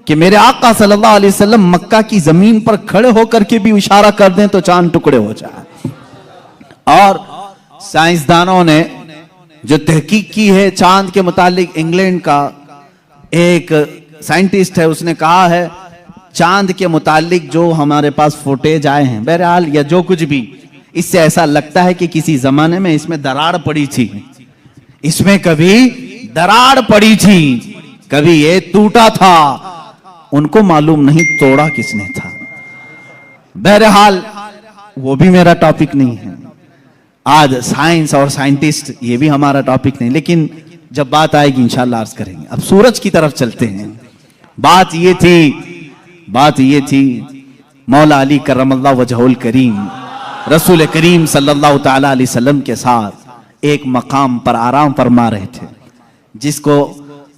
कि मेरे आका सल्लल्लाहु अलैहि वसल्लम मक्का की जमीन पर खड़े होकर के भी इशारा कर दें तो चांद टुकड़े हो जाए। और साइंसदानों ने जो तहकीक की है चांद के मुतालिक, इंग्लैंड का एक साइंटिस्ट है, उसने कहा है चांद के मुतालिक जो हमारे पास फुटेज आए हैं, बहरहाल या जो कुछ भी, इससे ऐसा लगता है कि किसी जमाने में इसमें दरार पड़ी थी, इसमें कभी दरार पड़ी थी, कभी ये टूटा था। उनको मालूम नहीं तोड़ा किसने था। बहरहाल वो भी मेरा टॉपिक नहीं है आज, साइंस और साइंटिस्ट ये भी हमारा टॉपिक नहीं, लेकिन जब बात आएगी इंशाअल्लाह अर्ज करेंगे। अब सूरज की तरफ चलते हैं। बात ये थी मौला अली करमल्लाहु वजहुल करीम रसूल करीम सल्लल्लाहु ताला अलैहि वसल्लम के साथ एक मकाम पर आराम फरमा रहे थे, जिसको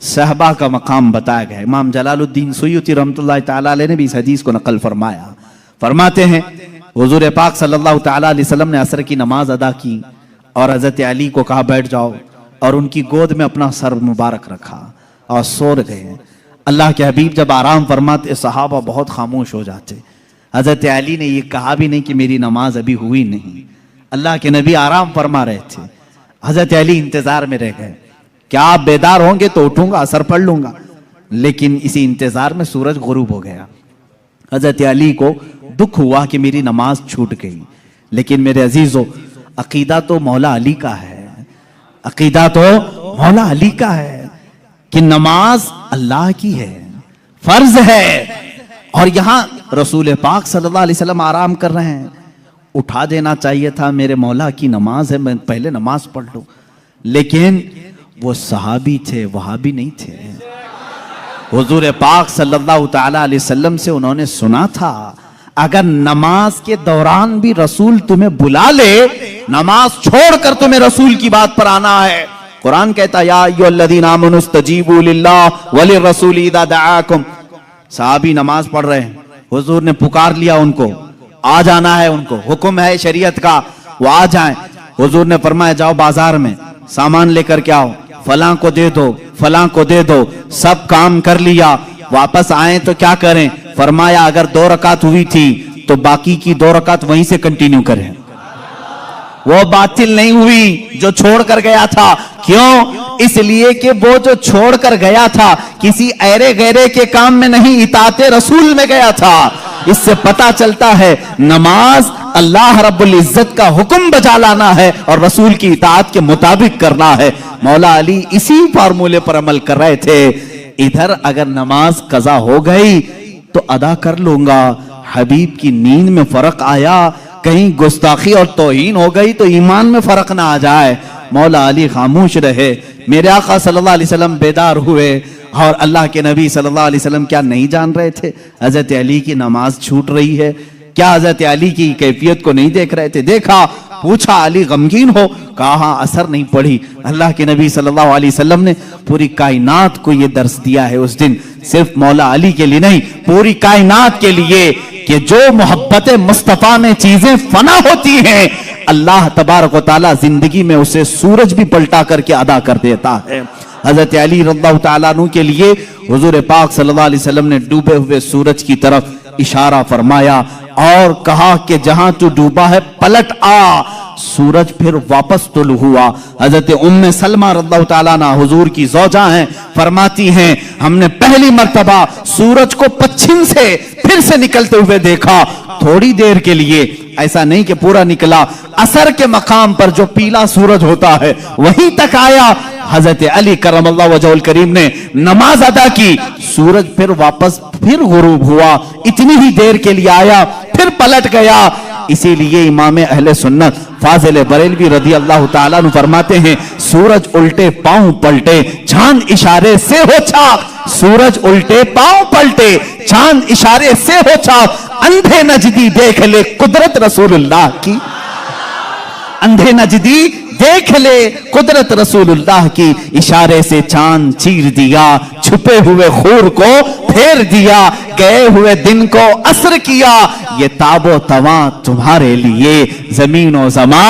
सहबा का मकाम बताया गया। इमाम जलालुद्दीन सुयूती रहमतुल्लाह ताला अलैह ने भी इस हदीस को नकल फरमाया। फरमाते हैं हुजूर पाक सल्लल्लाहु ताला अलैहि वसल्लम ने असर की नमाज अदा की और हजरत अली को कहा बैठ जाओ, और उनकी गोद में अपना सर मुबारक रखा और सो गए। अल्लाह के हबीब जब आराम फरमाते सहाबा बहुत खामोश हो जाते। हजरत अली ने ये कहा भी नहीं कि मेरी नमाज अभी हुई नहीं, अल्लाह के नबी आराम फरमा रहे थे। हजरत अली इंतजार में रह गए, क्या आप बेदार होंगे तो उठूंगा असर पढ़ लूंगा, लेकिन इसी इंतजार में सूरज गुरूब हो गया। हजरत अली को दुख हुआ कि मेरी नमाज छूट गई, लेकिन मेरे अजीजों, अकीदा तो मौला अली का है, अकीदा तो मौला अली का है कि नमाज अल्लाह की है, फर्ज है। और यहां रसूल पाक सल्लल्लाहु अलैहि वसल्लम आराम कर रहे हैं, उठा देना चाहिए था, मेरे मौला की नमाज है, मैं पहले नमाज पढ़ लूं। लेकिन वो सहाबी थे, वहाबी नहीं थे। हुजूर पाक सल्लल्लाहु ताला अलैहि वसल्लम से उन्होंने सुना था, अगर नमाज के दौरान भी रसूल तुम्हें बुला ले, नमाज छोड़कर तुम्हें रसूल की बात पर आना है। कुरान कहता या अय्युहल्लज़ीना आमनू इस्तजीबू लिल्लाह व लिर्रसूली इज़ा दआकुम। साहबी नमाज पढ़ रहे हैं, हुजूर ने पुकार लिया उनको, आ जाना है, उनको हुक्म है शरीयत का, वो आ जाएं। हुजूर ने फरमाया जाओ बाजार में सामान लेकर के आओ, फलां को दे दो, फलां को दे दो। सब काम कर लिया, वापस आए तो क्या करें? फरमाया अगर 2 रकात हुई थी तो बाकी की 2 रकात वहीं से कंटिन्यू करें, वो बातिल नहीं हुई जो छोड़ कर गया था। क्यों? इसलिए कि वो जो छोड़ कर गया था किसी ऐरे गैरे के काम में नहीं, इताते रसूल में गया था। इससे पता चलता है नमाज अल्लाह रब्बुल इज्जत का हुक्म बजा लाना है और रसूल की इताअत के मुताबिक करना है। मौला अली इसी फार्मूले पर अमल कर रहे थे। इधर अगर नमाज कज़ा हो गई तो अदा कर लूंगा, हबीब की नींद में फर्क आया, कहीं गुस्ताखी और तौहीन हो गई तो ईमान में फर्क ना आ जाए। मौला अली खामोश रहे। मेरे आका सल्लल्लाहु अलैहि वसल्लम बेदार हुए और अल्लाह के नबी सल्लल्लाहु अलैहि वसल्लम क्या नहीं जान रहे थे हजरत अली की नमाज छूट रही है? क्या हजरत अली की कैफियत को नहीं देख रहे थे? देखा, पूछा, अली गमगीन हो? कहा असर नहीं पड़ी। अल्लाह के नबी सल्लल्लाहु अलैहि वसल्लम ने पूरी कायनात को यह दर्स दिया है उस दिन, सिर्फ मौला अली के लिए नहीं, पूरी कायनात के लिए, कि जो मोहब्बत मुस्तफा में चीजें फना होती हैं, अल्लाह तबारक व तआला जिंदगी में उसे सूरज भी पलटा करके अदा कर देता है। हजरत अली रज़ियल्लाहु तआला अन्हु के लिए हुजूर पाक सल्लल्लाहु अलैहि वसल्लम ने डूबे हुए सूरज की तरफ इशारा फरमाया और कहा कि जहां तू डूबा है पलट आ। सूरज फिर वापस तुल हुआ। हजरत उम्मे सलमा रज़ियल्लाहु तआला अन्हा हुजूर की ज़ौजा हैं, फरमाती हैं हमने पहली मर्तबा सूरज को पश्चिम से फिर से निकलते हुए देखा, थोड़ी देर के लिए, ऐसा नहीं कि पूरा निकला। असर के मकाम पर जो पीला सूरज होता है वहीं तक आया। हजरत अली करमल्लाहु वजहुल करीम ने नमाज अदा की, सूरज फिर वापस फिर गुरूब हुआ, इतनी ही देर के लिए आया, फिर पलट गया। इसीलिए इमाम अहले सुन्नत फाजिल बरेलवी रज़ियल्लाहु ताला अन्हु फरमाते हैं सूरज उल्टे पांव पलटे, चांद इशारे से हो चाक। सूरज उल्टे पांव पलटे, चांद इशारे से हो चाक। अंधे नजदी देख ले कुदरत रसूलुल्लाह की, अंधे नजदी देख ले कुदरत रसूलुल्लाह की। इशारे से चांद चीर दिया, छुपे हुए खूर को फेर दिया, गए हुए दिन को असर किया। ये ताबो तवा तुम्हारे लिए, जमीनो जमा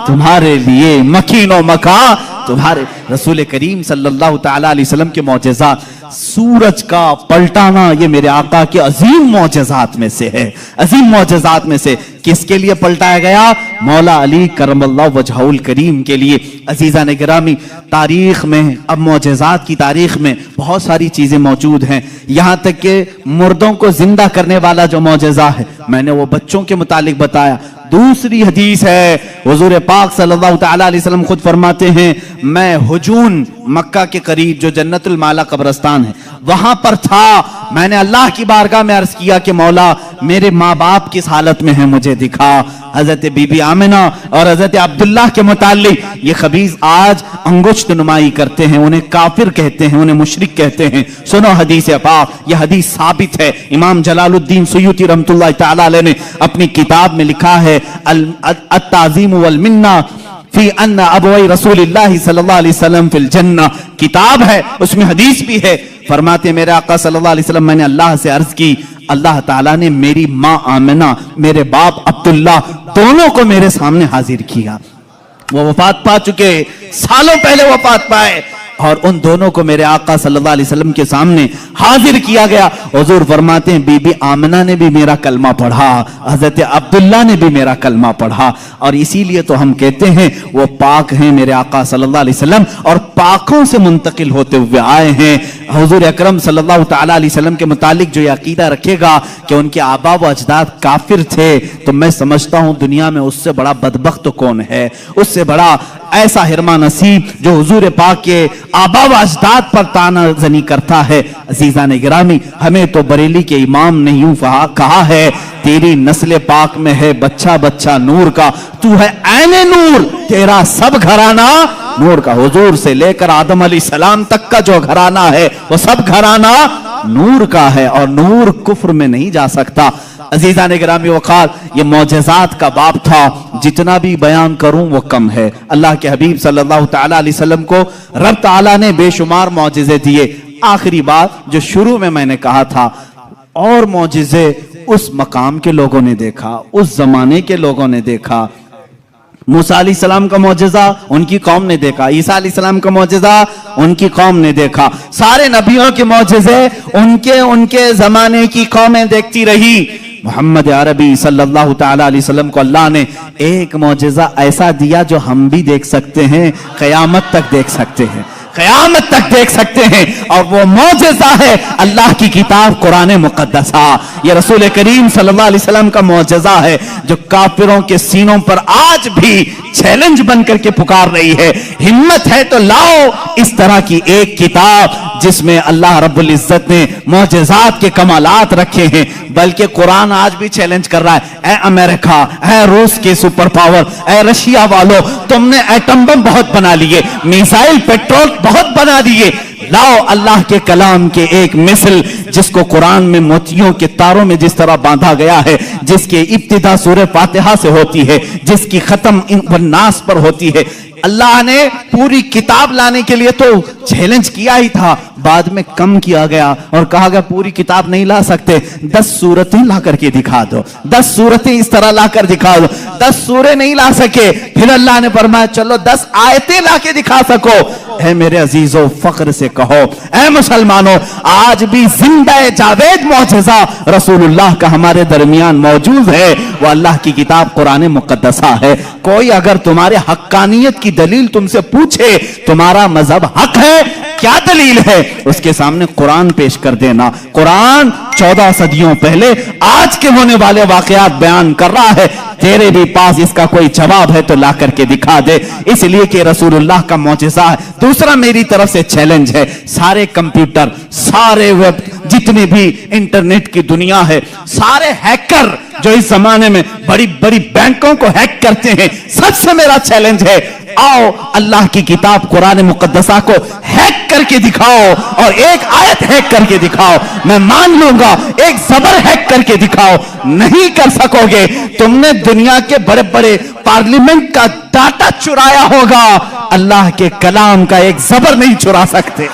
तुम्हारे लिए, मकीनो मका तुम्हारे। रसूल करीम सल्लल्लाहु ताला अलैहि वसल्लम के मौजज़ात, सूरज का पलटाना ये मेरे आका के अजीम मौजज़ात में से है, अजीम मौजज़ात में से। किसके लिए पलटाया गया? मौला अली करमल्लाहु वजहुल करीम के लिए। अजीज़ान गिरामी, तारीख में, अब मौजज़ात की तारीख में बहुत सारी चीजें मौजूद हैं। यहां तक कि मुर्दों को जिंदा करने वाला जो मौजज़ा है, मैंने वो बच्चों के मुतालिक बताया। दूसरी हदीस है, हुजूर पाक सल्लल्लाहु ताला अलैहि वसल्लम खुद फरमाते हैं मैं हुजून, मक्का के करीब जो जन्नतुल माला कब्रिस्तान है, वहां पर था। मैंने अल्लाह की बारगाह में अर्ज किया कि मौला मेरे माँ बाप किस हालत में है मुझे दिखा। हजरत बीबी आमिना और हजरत अब्दुल्लाह के मुतालिक ये खबीज आज अंगुश्त नुमाई करते हैं, उन्हें काफिर कहते हैं, उन्हें मुशरिक कहते हैं। सुनो हदीस पाक, यह हदीस साबित है। इमाम जलालुद्दीन सुयूती रहमतुल्लाह तआला अलैह ने अपनी किताब में लिखा है अत-ताज़ीम वल मिन्ना फी अन्ना अबवाई रसूलिल्लाह सल्लल्लाहु अलैहि वसल्लम फिल जन्नह। किताब है, उसमें हदीस भी है। फरमाते मेरे आका सल्लल्लाहु अलैहि वसल्लम, मैंने अल्लाह से अर्ज की, अल्लाह ताला ने मेरी माँ आमिना, मेरे बाप अब्दुल्ला, दोनों को मेरे सामने हाजिर किया। वो वफात पा चुके, सालों पहले वफात पाए, और उन दोनों को मेरे आका सल्लल्लाहु अलैहि वसल्लम के सामने हाजिर किया गया। हुजूर फरमाते हैं बीबी आमिना ने भी मेरा कलमा पढ़ा, हजरत अब्दुल्ला ने भी मेरा कलमा पढ़ा, और इसीलिए तो हम कहते हैं वो पाक हैं मेरे आका सल्लल्लाहु अलैहि वसल्लम, और पाकों से मुंतकिल होते हुए आए हैं। हुजूर अकरम सल्लल्लाहु ताला अलैहि वसल्लम के मुतालिक जो अकीदा रखेगा कि उनके आबा व अजदाद काफिर थे, तो मैं समझता हूं दुनिया में उससे बड़ा बदबख्त कौन है, उससे बड़ा ऐसा हिरमा नसीब जो हुजूर पाक के आबा व अजदाद पर ताना जनी करता है। अजीज़ान गिरामी, हमें तो बरेली के इमाम ने यूं कहा है, तेरी नस्ल पाक में है बच्चा बच्चा नूर का, तू है ऐने नूर, तेरा सब घराना नूर का। हुजूर से लेकर आदम अलैहिस्सलाम तक का जो घराना है वो सब घराना नूर का है, और नूर कुफ्र में नहीं जा सकता। अजीज़ान गिरामी वक़ार, ये मौजज़ात का बाब था, जितना भी बयान करूं वो कम है। अल्लाह के हबीब सल्लल्लाहु ताला अलैहि वसल्लम को रब ताला ने बेशुमार मौजिज़े दिए। आखिरी बात जो शुरू में मैंने कहा था, और मौजिज़े उस मकाम के लोगों ने देखा, उस जमाने के लोगों ने देखा। मूसा अलैहिस्सलाम का मौजज़ा उनकी कौम ने देखा, ईसा अलैहिस्सलाम का मौजज़ा उनकी कौम ने देखा, सारे नबियों के मौजज़े उनके जमाने की कौमें देखती रही। मोहम्मद अरबी सल्लल्लाहु ताला अलैहि वसल्लम को अल्लाह ने एक मौजज़ा ऐसा दिया जो हम भी देख सकते हैं, क़यामत तक देख सकते हैं। क़यामत तक देख सकते हैं। और वो मौजज़ा है अल्लाह की किताब कुरान मुक़द्दसा। ये रसूल करीम सल्लल्लाहु अलैहि वसल्लम का मौजज़ा है जो काफिरों के सीनों पर आज भी चैलेंज बनकर के पुकार रही है। हिम्मत है तो लाओ इस तरह की एक किताब जिसमें अल्लाह रब्बुल इज्जत ने मौजज़ात के कमालात रखे हैं। बल्कि कुरान आज भी चैलेंज कर रहा है, ए अमेरिका, ए रूस के सुपर पावर, ए रशिया वालों, तुमने एटम बम बहुत बना लिए, मिसाइल पेट्रोल बहुत बना दिए, लाओ अल्लाह के कलाम के एक मिसल जिसको कुरान में मोतियों के तारों में जिस तरह बांधा गया है, जिसकी इब्तिदा सूरह फातिहा से होती है, जिसकी खत्म नास पर होती है। अल्लाह ने पूरी किताब लाने के लिए तो चैलेंज किया ही था, बाद में कम किया गया और कहा गया पूरी किताब नहीं ला सकते, 10 सूरतें ला करके दिखा दो, 10 सूरतें इस तरह ला कर दिखा दो। 10 सूरतें नहीं ला सके, फिर अल्लाह ने फरमाया चलो 10 आयतें ला के दिखा सको। ऐ मेरे अजीजों, फख्र से कहो, ऐ मुसलमानों, आज भी जिंदा जावेद मौजज़ा रसूलुल्लाह का हमारे दरमियान मौजूद है। वो अल्लाह की किताब कुरान मुक़द्दसा है। कोई अगर तुम्हारे हक्कानियत की दलील तुमसे पूछे, तुम्हारा मजहब हक है, क्या दलील है, उसके सामने कुरान पेश कर देना। कुरान 14 सदियों पहले आज के होने वाले वाकयात बयान कर रहा है। तेरे भी पास इसका कोई जवाब है तो ला करके दिखा दे, इसलिए कि रसूलुल्लाह का मौजज़ा है। दूसरा मेरी तरफ से चैलेंज है, सारे कंप्यूटर, सारे वेब, जितने भी इंटरनेट की दुनिया है, सारे हैकर जो इस जमाने में बड़ी बड़ी बैंकों को हैक करते हैं, सबसे मेरा चैलेंज है, आओ अल्लाह की किताब कुरान मुक़द्दसा को हैक करके दिखाओ और एक आयत हैक करके दिखाओ, मैं मान लूंगा। एक ज़बर हैक करके दिखाओ, नहीं कर सकोगे। तुमने दुनिया के बड़े बड़े पार्लियामेंट का डाटा चुराया होगा, अल्लाह के कलाम का एक ज़बर नहीं चुरा सकते।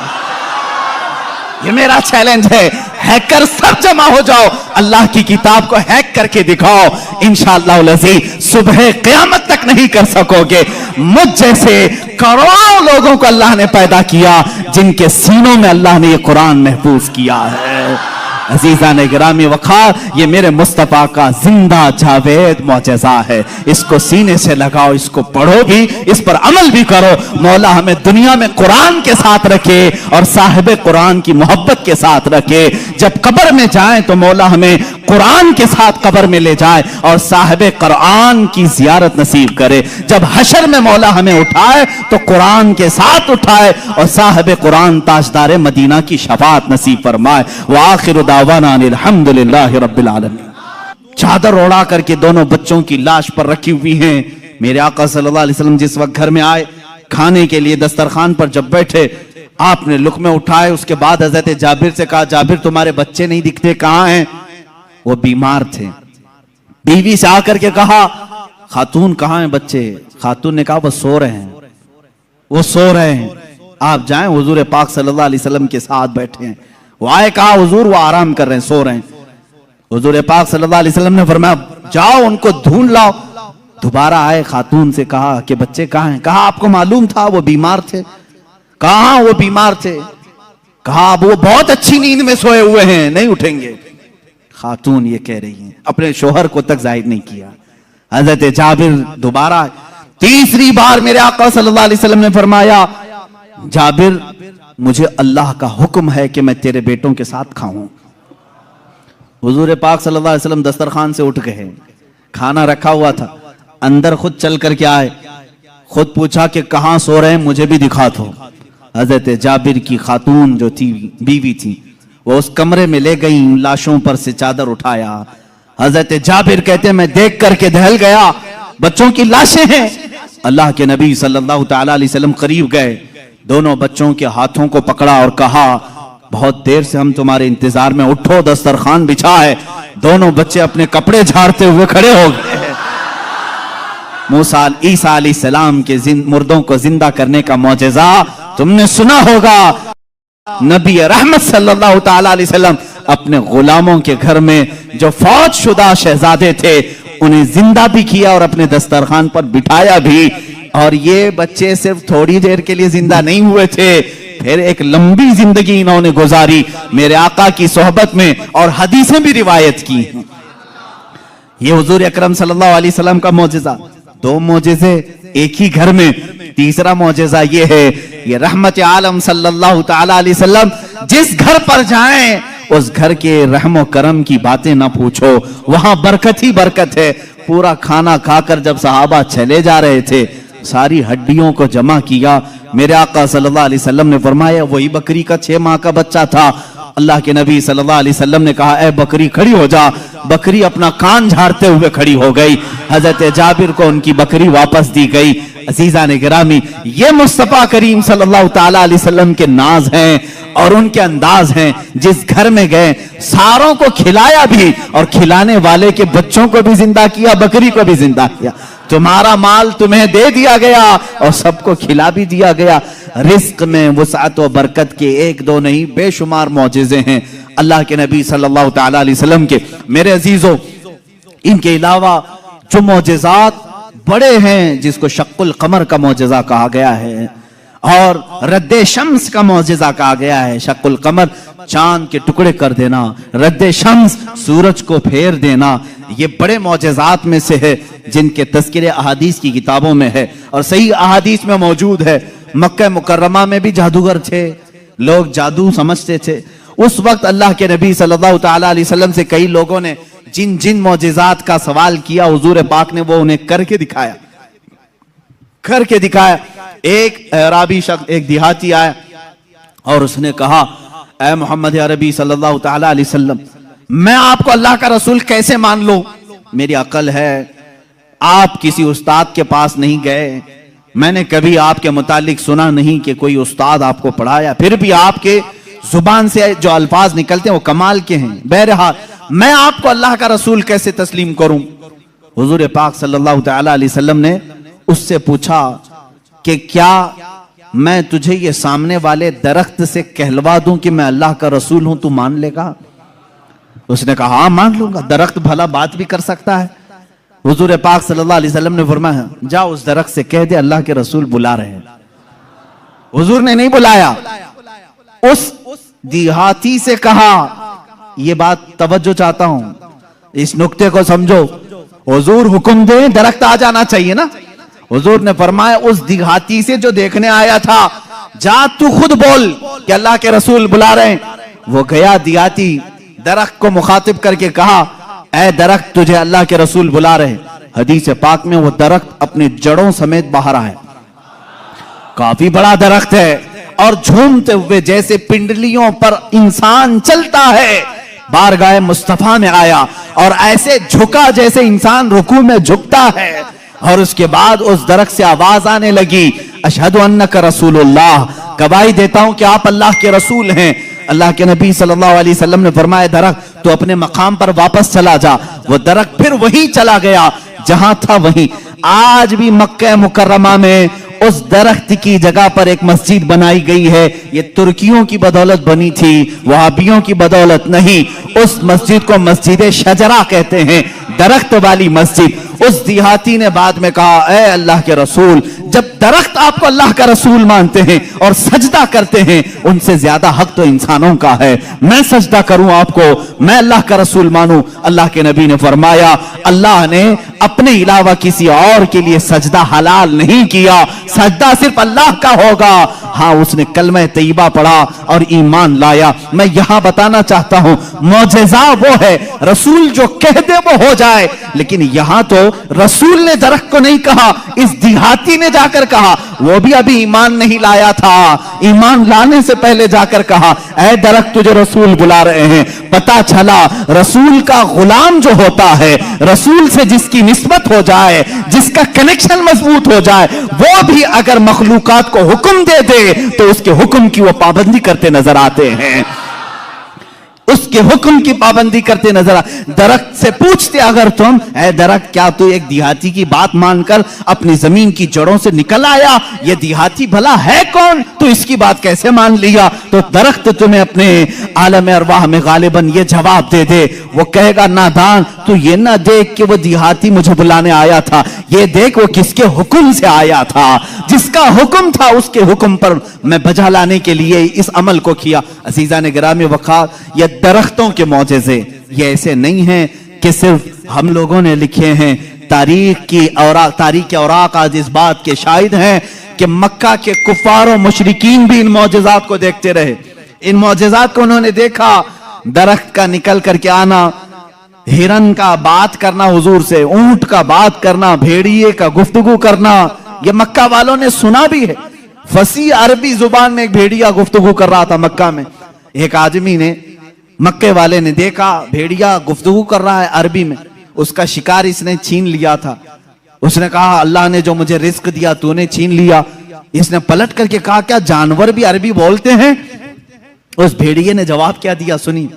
ये मेरा चैलेंज है, हैकर सब जमा हो जाओ, अल्लाह की किताब को हैक करके दिखाओ, इंशाअल्लाह अज़ीज़ सुबह क़यामत तक नहीं कर सकोगे। मुझ जैसे करोड़ों लोगों को अल्लाह ने पैदा किया जिनके सीनों में अल्लाह ने ये कुरान महफूज किया है। अजीजा ने गिरामी वक़ार, ये मेरे मुस्तफ़ा का जिंदा जावेद मौजज़ा है। इसको सीने से लगाओ, इसको पढ़ो भी, इस पर अमल भी करो। मौला हमें दुनिया में कुरान के साथ रखे और साहिब कुरान की मोहब्बत के साथ रखे। जब कब्र में जाएं तो मौला हमें कुरान के साथ कब्र में ले जाए और साहिब कुरान की ज़ियारत नसीब करे। जब हशर में मौला हमें उठाए तो कुरान के साथ उठाए और साहिब कुरान ताजदार मदीना की शफाअत नसीब फरमाए। व आखिर दावाना अल्हम्दुलिल्लाहि रब्बिल आलमीन। चादर ओढ़ा करके दोनों बच्चों की लाश पर रखी हुई हैं। मेरे आका सल्लल्लाहु अलैहि वसल्लम जिस वक्त घर में आए, खाने के लिए दस्तरखान पर जब बैठे, आपने लुक़मे उठाए, उसके बाद हज़रत जाबिर से कहा, जाबिर तुम्हारे बच्चे नहीं दिखते, कहाँ हैं? वो बीमार थे। बीवी से आकर के कहा, खातून कहाँ हैं बच्चे? खातून ने कहा वो सो रहे हैं, वो सो रहे हैं, आप जाएं। हुजूर पाक सल्लल्लाहु अलैहि वसल्लम के साथ बैठे हैं। वो आए, कहा हुजूर वो आराम कर रहे हैं, सो रहे हैं। हुजूर पाक सल्लल्लाहु अलैहि वसल्लम ने फरमाया जाओ उनको ढूंढ लाओ। दोबारा आए, खातून से कहा कि बच्चे कहाँ हैं? कहा आपको मालूम था वो बीमार थे। कहाँ वो बीमार थे? कहा वो बहुत अच्छी नींद में सोए हुए हैं, नहीं उठेंगे। खातून ये कह रही हैं, अपने शोहर को तक जाहिर नहीं किया। हजरत जाबिर दोबारा, तीसरी बार मेरे आका सल्लल्लाहु अलैहि वसल्लम ने फरमाया, जाबिर मुझे अल्लाह का हुक्म है कि मैं तेरे बेटों के साथ खाऊं। हुजूर पाक सल्लल्लाहु अलैहि वसल्लम दस्तरखान से उठ गए, खाना रखा हुआ था, अंदर खुद चल करके आए, खुद पूछा कि कहां सो रहे हैं, मुझे भी दिखा दो। हजरत जाबिर की खातून जो थी, बीवी थी, वो उस कमरे में ले गई, लाशों पर से चादर उठाया। हजरत जाबिर कहते हैं मैं देख करके दहल गया, बच्चों की लाशें हैं। अल्लाह के नबी सल्लल्लाहु तआला अलैहि वसल्लम करीब गए, दोनों बच्चों के हाथों को पकड़ा और कहा बहुत देर से हम तुम्हारे इंतजार में, उठो दस्तरखान बिछा है। दोनों बच्चे अपने कपड़े झाड़ते हुए खड़े हो गए। मूसा ईसा अलैहिस्सलाम के मुर्दों को जिंदा करने का मौजज़ा तुमने सुना होगा। नबी रहमत सल्लल्लाहु तआला अलैहि वसल्लम अपने गुलामों के घर में जो फौज शुदा शहजादे थे उन्हें जिंदा भी किया और अपने दस्तरखान पर बिठाया भी। और ये बच्चे सिर्फ थोड़ी देर के लिए जिंदा नहीं हुए थे, फिर एक लंबी जिंदगी इन्होंने गुजारी मेरे आका की सोहबत में और हदीसें भी रिवायत की। ये हुजूर अकरम सल्लल्लाहु अलैहि वसल्लम का मौजज़ा। दो मौजज़े एक ही घर में। तीसरा मौजज़ा ये है ये रहमत आलम सल्लल्लाहु ताला अलैहि वसल्लम जिस घर पर जाएं उस घर के रहमो करम की बातें ना पूछो, वहां बरकत ही बरकत है। पूरा खाना खाकर जब सहाबा चले जा रहे थे, सारी हड्डियों को जमा किया। मेरे आका सल्लल्लाहु अलैहि वसल्लम ने फरमाया वही बकरी का 6 माह का बच्चा था। अल्लाह के नबी सल्लल्लाहु अलैहि वसल्लम ने कहा ए बकरी खड़ी हो जा। बकरी अपना कान झाड़ते हुए खड़ी हो गई। हजरत जाबिर को उनकी बकरी वापस दी गई। अजीजा ने गिरामी, ये मुस्तफा करीम सल्लल्लाहु ताला अलैहि वसल्लम के नाज हैं और उनके अंदाज हैं। जिस घर में गए सारों को खिलाया भी और खिलाने वाले के बच्चों को भी जिंदा किया, बकरी को भी जिंदा किया। तुम्हारा माल तुम्हें दे दिया गया और सबको खिला भी दिया गया। रिस्क में वसाअत व बरकत के एक दो नहीं बेशुमार मौजिज़े हैं अल्लाह के नबी सल्लल्लाहु ताला अलैहि वसल्लम के। मेरे अजीजों, इनके अलावा जो मौजिज़ात बड़े हैं, जिसको शक्कुल कमर का मौजिज़ा कहा गया है और रद्दे शम्स का मौजिज़ा कहा गया है। शक्कुल कमर चांद के टुकड़े कर देना, रद्दे शम्स सूरज को फेर देना, ये बड़े मौजिज़ात में से है जिनके तज़किरे अहादीस की किताबों में है और सही अहादीस में मौजूद है। मक्का मुकर्रमा में भी जादूगर थे, लोग जादू समझते थे। उस वक्त अल्लाह के नबी सल्लल्लाहु ताला अलैहि वसल्लम से कई लोगों ने जिन जिन मौजिज़ात का सवाल किया, हुजूर पाक ने वो उन्हें करके दिखाया। एक अराबी शख्स, एक देहाती आया और उसने कहा ऐ मोहम्मद अरबी सल्लल्लाहु ताला अलैहि वसल्लम, मैं आपको अल्लाह का रसूल कैसे मान लूं? मेरी अकल है, आप किसी उस्ताद के पास नहीं गए, मैंने कभी आपके मुतालिक सुना नहीं कि कोई उस्ताद आपको पढ़ाया, फिर भी आपके जुबान से जो अल्फाज निकलते हैं वो कमाल के हैं। बहरहाल मैं आपको अल्लाह का रसूल कैसे तस्लीम करूं? हुजूर पाक सल्लल्लाहु ताला अलैहि वसल्लम ने उससे पूछा कि क्या मैं तुझे ये सामने वाले दरख्त से कहलवा दूं कि मैं अल्लाह का रसूल हूं, तू मान लेगा? उसने कहा हाँ मान लूंगा, दरख्त भला बात भी कर सकता है। हुजूर पाक सल्लल्लाहु अलैहि वसल्लम ने फरमाया जा उस दरख्त से कह दे अल्लाह के रसूल बुला रहे हैं। हुजूर ने नहीं बुलाया, उस देहाती से कहा, ये बात तवज्जो चाहता हूं, इस नुक्ते को समझो। हुजूर हुक्म दे दरख्त आ जाना चाहिए ना। हुजूर ने फरमाया उस देहाती से जो देखने आया था, जा तू खुद बोल कि अल्लाह के रसूल बुला रहे हैं। वो गया देहाती, दरख्त को मुखातिब करके कहा ऐ दरख्त तुझे अल्लाह के रसूल बुला रहे। हदीस पाक में वो दरख्त अपनी जड़ों समेत बाहर आया, काफी बड़ा दरख्त है और झूमते हुए जैसे पिंडलियों पर इंसान चलता है, बारगाह मुस्तफा में आया और ऐसे झुका जैसे इंसान रुकू में झुकता है। और उसके बाद उस दरख्त से आवाज आने लगी अशहदु अन्नका रसूलुल्लाह, गवाही देता हूं कि आप अल्लाह के रसूल हैं। अल्लाह के नबी सल्लल्लाहु अलैहि वसल्लम ने फरमाया दरख्त तो अपने मकाम पर वापस चला जा। वो दरख्त फिर वहीं चला गया जहां था वहीं। आज भी मक्का मुकर्रमा में उस दरख्त की जगह पर एक मस्जिद बनाई गई है। ये तुर्कियों की बदौलत बनी थी, वहाबियों की बदौलत नहीं। उस मस्जिद को मस्जिद शजरा कहते हैं, दरख्त वाली मस्जिद। उस देहाती ने बाद में कहा ऐ अल्लाह के रसूल, जब दरख्त आपको अल्लाह का रसूल मानते हैं और सजदा करते हैं, उनसे ज्यादा हक तो इंसानों का है। मैं सजदा करूं आपको, मैं अल्लाह का रसूल मानूं? अल्लाह के नबी ने फरमाया अल्लाह ने अपने अलावा किसी और के लिए सजदा हलाल नहीं किया, सजदा सिर्फ अल्लाह का होगा। हाँ, उसने कलमा तैयबा पढ़ा और ईमान लाया। मैं यहां बताना चाहता हूं मौजज़ा वो है रसूल जो कह दे वो हो जाए, लेकिन यहां तो रसूल ने दरख्त को नहीं कहा, इस देहाती ने जाकर कहा। वो भी अभी ईमान नहीं लाया था, ईमान लाने से पहले जाकर कहा ऐ दरख्त तुझे रसूल बुला रहे हैं। पता चला रसूल का गुलाम जो होता है, रसूल से जिसकी निस्बत हो जाए, जिसका कनेक्शन मजबूत हो जाए, वो भी अगर मखलूकात को हुक्म दे दे तो उसके हुक्म की वो पाबंदी करते नजर आते हैं, उसके हुक्म की पाबंदी करते नजर आ। दरख्त से पूछते अगर तुम ऐ दरख्त क्या तू एक देहाती की बात मानकर अपनी जमीन की जड़ों से निकल आया? ये देहाती भला है कौन, तू इसकी बात कैसे मान लिया? तो दरख्त तुम्हें अपने आलम अरवाह में गालिबन ये जवाब दे दे। वो कहेगा नादान, तू ये ना देख कि वो देहाती मुझे बुलाने आया था, ये देख वो किसके हुक्म से आया था। जिसका हुक्म था उसके हुक्म पर मैं बजा लाने के लिए इस अमल को किया। अजीजा ने गिरामी वक़ार, ये दरख्तों के मौजज़े ये ऐसे नहीं हैं कि सिर्फ हम लोगों ने लिखे हैं। तारीख के औराक आज इस बात के शाहिद हैं कि मक्का के कुफार और मुशरिकीन भी इन मौजज़ात को देखते रहे। इन मौजज़ात को उन्होंने देखा, दरख्त का निकल करके आना, हिरन का बात करना हुजूर से, ऊंट का बात करना, भेड़िए का गुफ्तगू करना, ये मक्का वालों ने सुना भी है। फसी अरबी जुबान में एक भेड़िया गुफ्तगू कर रहा था मक्का में। एक आदमी ने, मक्के वाले ने देखा भेड़िया गुफ्तगू कर रहा है अरबी में, उसका शिकार इसने छीन लिया था। उसने कहा अल्लाह ने जो मुझे रिस्क दिया तूने छीन लिया। इसने पलट करके कहा क्या जानवर भी अरबी बोलते हैं? उस भेड़िए ने जवाब क्या दिया सुनिए।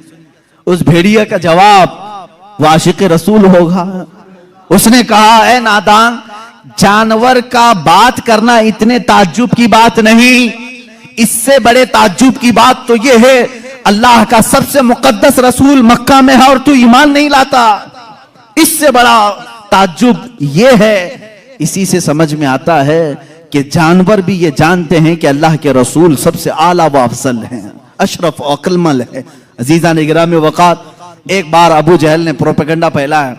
उस भेड़िए का जवाब वाशिक रसूल होगा। उसने कहा ए नादान, जानवर का बात करना इतने ताज्जुब की बात नहीं, इससे बड़े ताज्जुब की बात तो यह है अल्लाह का सबसे मुकद्दस रसूल मक्का में है और तू ईमान नहीं लाता। इससे बड़ा ताज्जुब ये है। इसी से समझ में आता है कि जानवर भी ये जानते हैं कि अल्लाह के रसूल सबसे आला व अफजल हैं, अशरफ और अक्लमल है। अजीजा ने गिरामी वक़ात, एक बार अबू जहल ने प्रोपेगेंडा फैलाया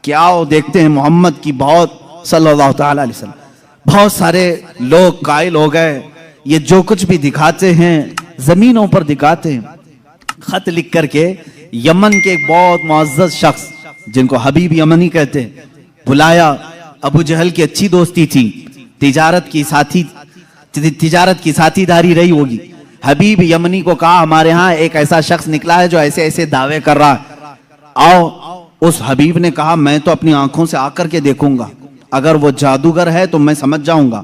कि आओ देखते हैं मोहम्मद की बहुत सल्लल्लाहु अलैहि वसल्लम, बहुत सारे लोग कायल हो गए, ये जो कुछ भी दिखाते हैं जमीनों पर दिखाते हैं। खत लिख करके यमन के एक बहुत मुअज़्ज़ज़ शख्स जिनको हबीब यमनी कहते हैं बुलाया। अबू जहल की अच्छी दोस्ती थी, तिजारत की साथीदारी रही होगी। हबीब यमनी को कहा हमारे यहाँ एक ऐसा शख्स निकला है जो ऐसे ऐसे दावे कर रहा है, आओ। उस हबीब ने कहा मैं तो अपनी आंखों से आकर के देखूंगा, अगर वो जादूगर है तो मैं समझ जाऊंगा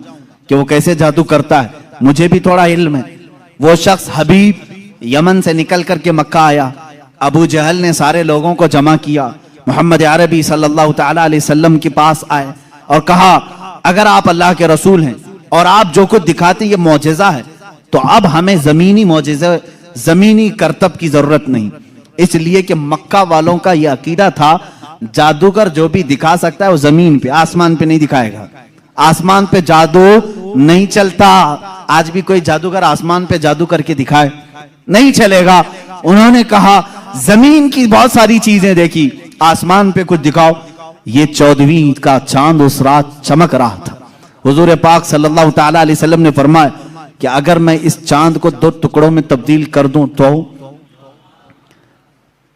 कि वो कैसे जादू करता है, मुझे भी थोड़ा इल्म है। वो शख्स हबीब यमन से निकल करके मक्का आया। अबू जहल ने सारे लोगों को जमा किया, मोहम्मद अरबी सल्लल्लाहु अलैहि वसल्लम के पास आए और कहा अगर आप अल्लाह के रसूल हैं और आप जो कुछ दिखाते ये मौजज़ा है, तो अब हमें जमीनी मौजज़ा, जमीनी करतब की जरूरत नहीं। इसलिए कि मक्का वालों का यह अकीदा था जादूगर जो भी दिखा सकता है वो जमीन पे, आसमान पे नहीं दिखाएगा। आसमान पे जादू नहीं चलता। आज भी कोई जादूगर आसमान पे जादू करके दिखाए नहीं चलेगा। उन्होंने कहा जमीन की बहुत सारी चीजें देखी, आसमान पे कुछ दिखाओ। ये 14वीं ईद का चांद उस रात चमक रहा था। हुजूर पाक सल्लल्लाहु अलैहि वसल्लम ने फरमाया कि अगर मैं इस चांद को 2 टुकड़ों में तब्दील कर दूं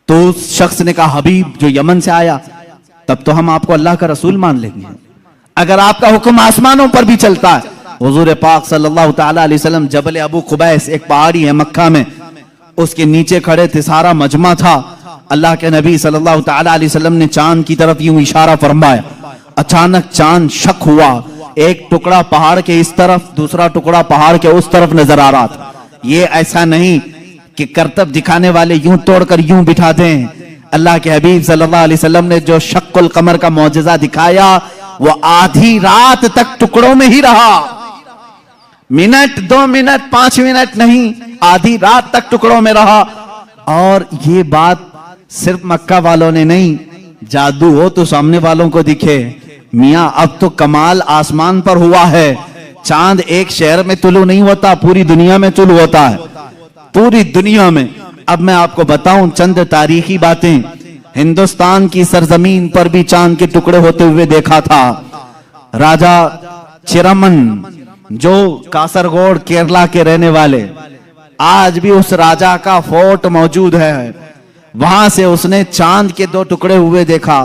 तो उस शख्स ने कहा हबीब जो यमन से आया, तब तो हम आपको अल्लाह का रसूल मान लेंगे, अगर आपका हुक्म आसमानों पर भी चलता है। हुजूर पाक सल्लल्लाहु अलैहि वसल्लम जबल अबू कुबैस, एक पहाड़ी है मक्का में, उसके नीचे खड़े थे, सारा मजमा था। अल्लाह के नबी सल्लल्लाहु अलैहि वसल्लम ने चांद की तरफ यूं इशारा फरमाया। अचानक चांद शक हुआ, एक टुकड़ा पहाड़ के इस तरफ, दूसरा टुकड़ा पहाड़ के उस तरफ नजर आ रहा था। ये ऐसा नहीं कि करतब दिखाने वाले यूं तोड़कर यूं बिठा दें। अल्लाह के हबीब सल्लल्लाहु अलैहि वसल्लम ने जो शक्कुल कमर का मौजज़ा दिखाया वो आधी रात तक टुकड़ों में ही रहा। मिनट, 2 मिनट, 5 मिनट नहीं, आधी रात तक टुकड़ों में रहा। और ये बात सिर्फ मक्का वालों ने नहीं, जादू हो तो सामने वालों को दिखे। मियां अब तो कमाल आसमान पर हुआ है। चांद एक शहर में तुलू नहीं होता, पूरी दुनिया में तुलू होता है, पूरी दुनिया में। अब मैं आपको बताऊं चंद तारीखी बातें। हिंदुस्तान की सरजमीन पर भी चांद के टुकड़े होते हुए देखा था। राजा चिरमन जो कासरगोड केरला के रहने वाले, आज भी उस राजा का फोर्ट मौजूद है, वहां से उसने चांद के 2 टुकड़े हुए देखा।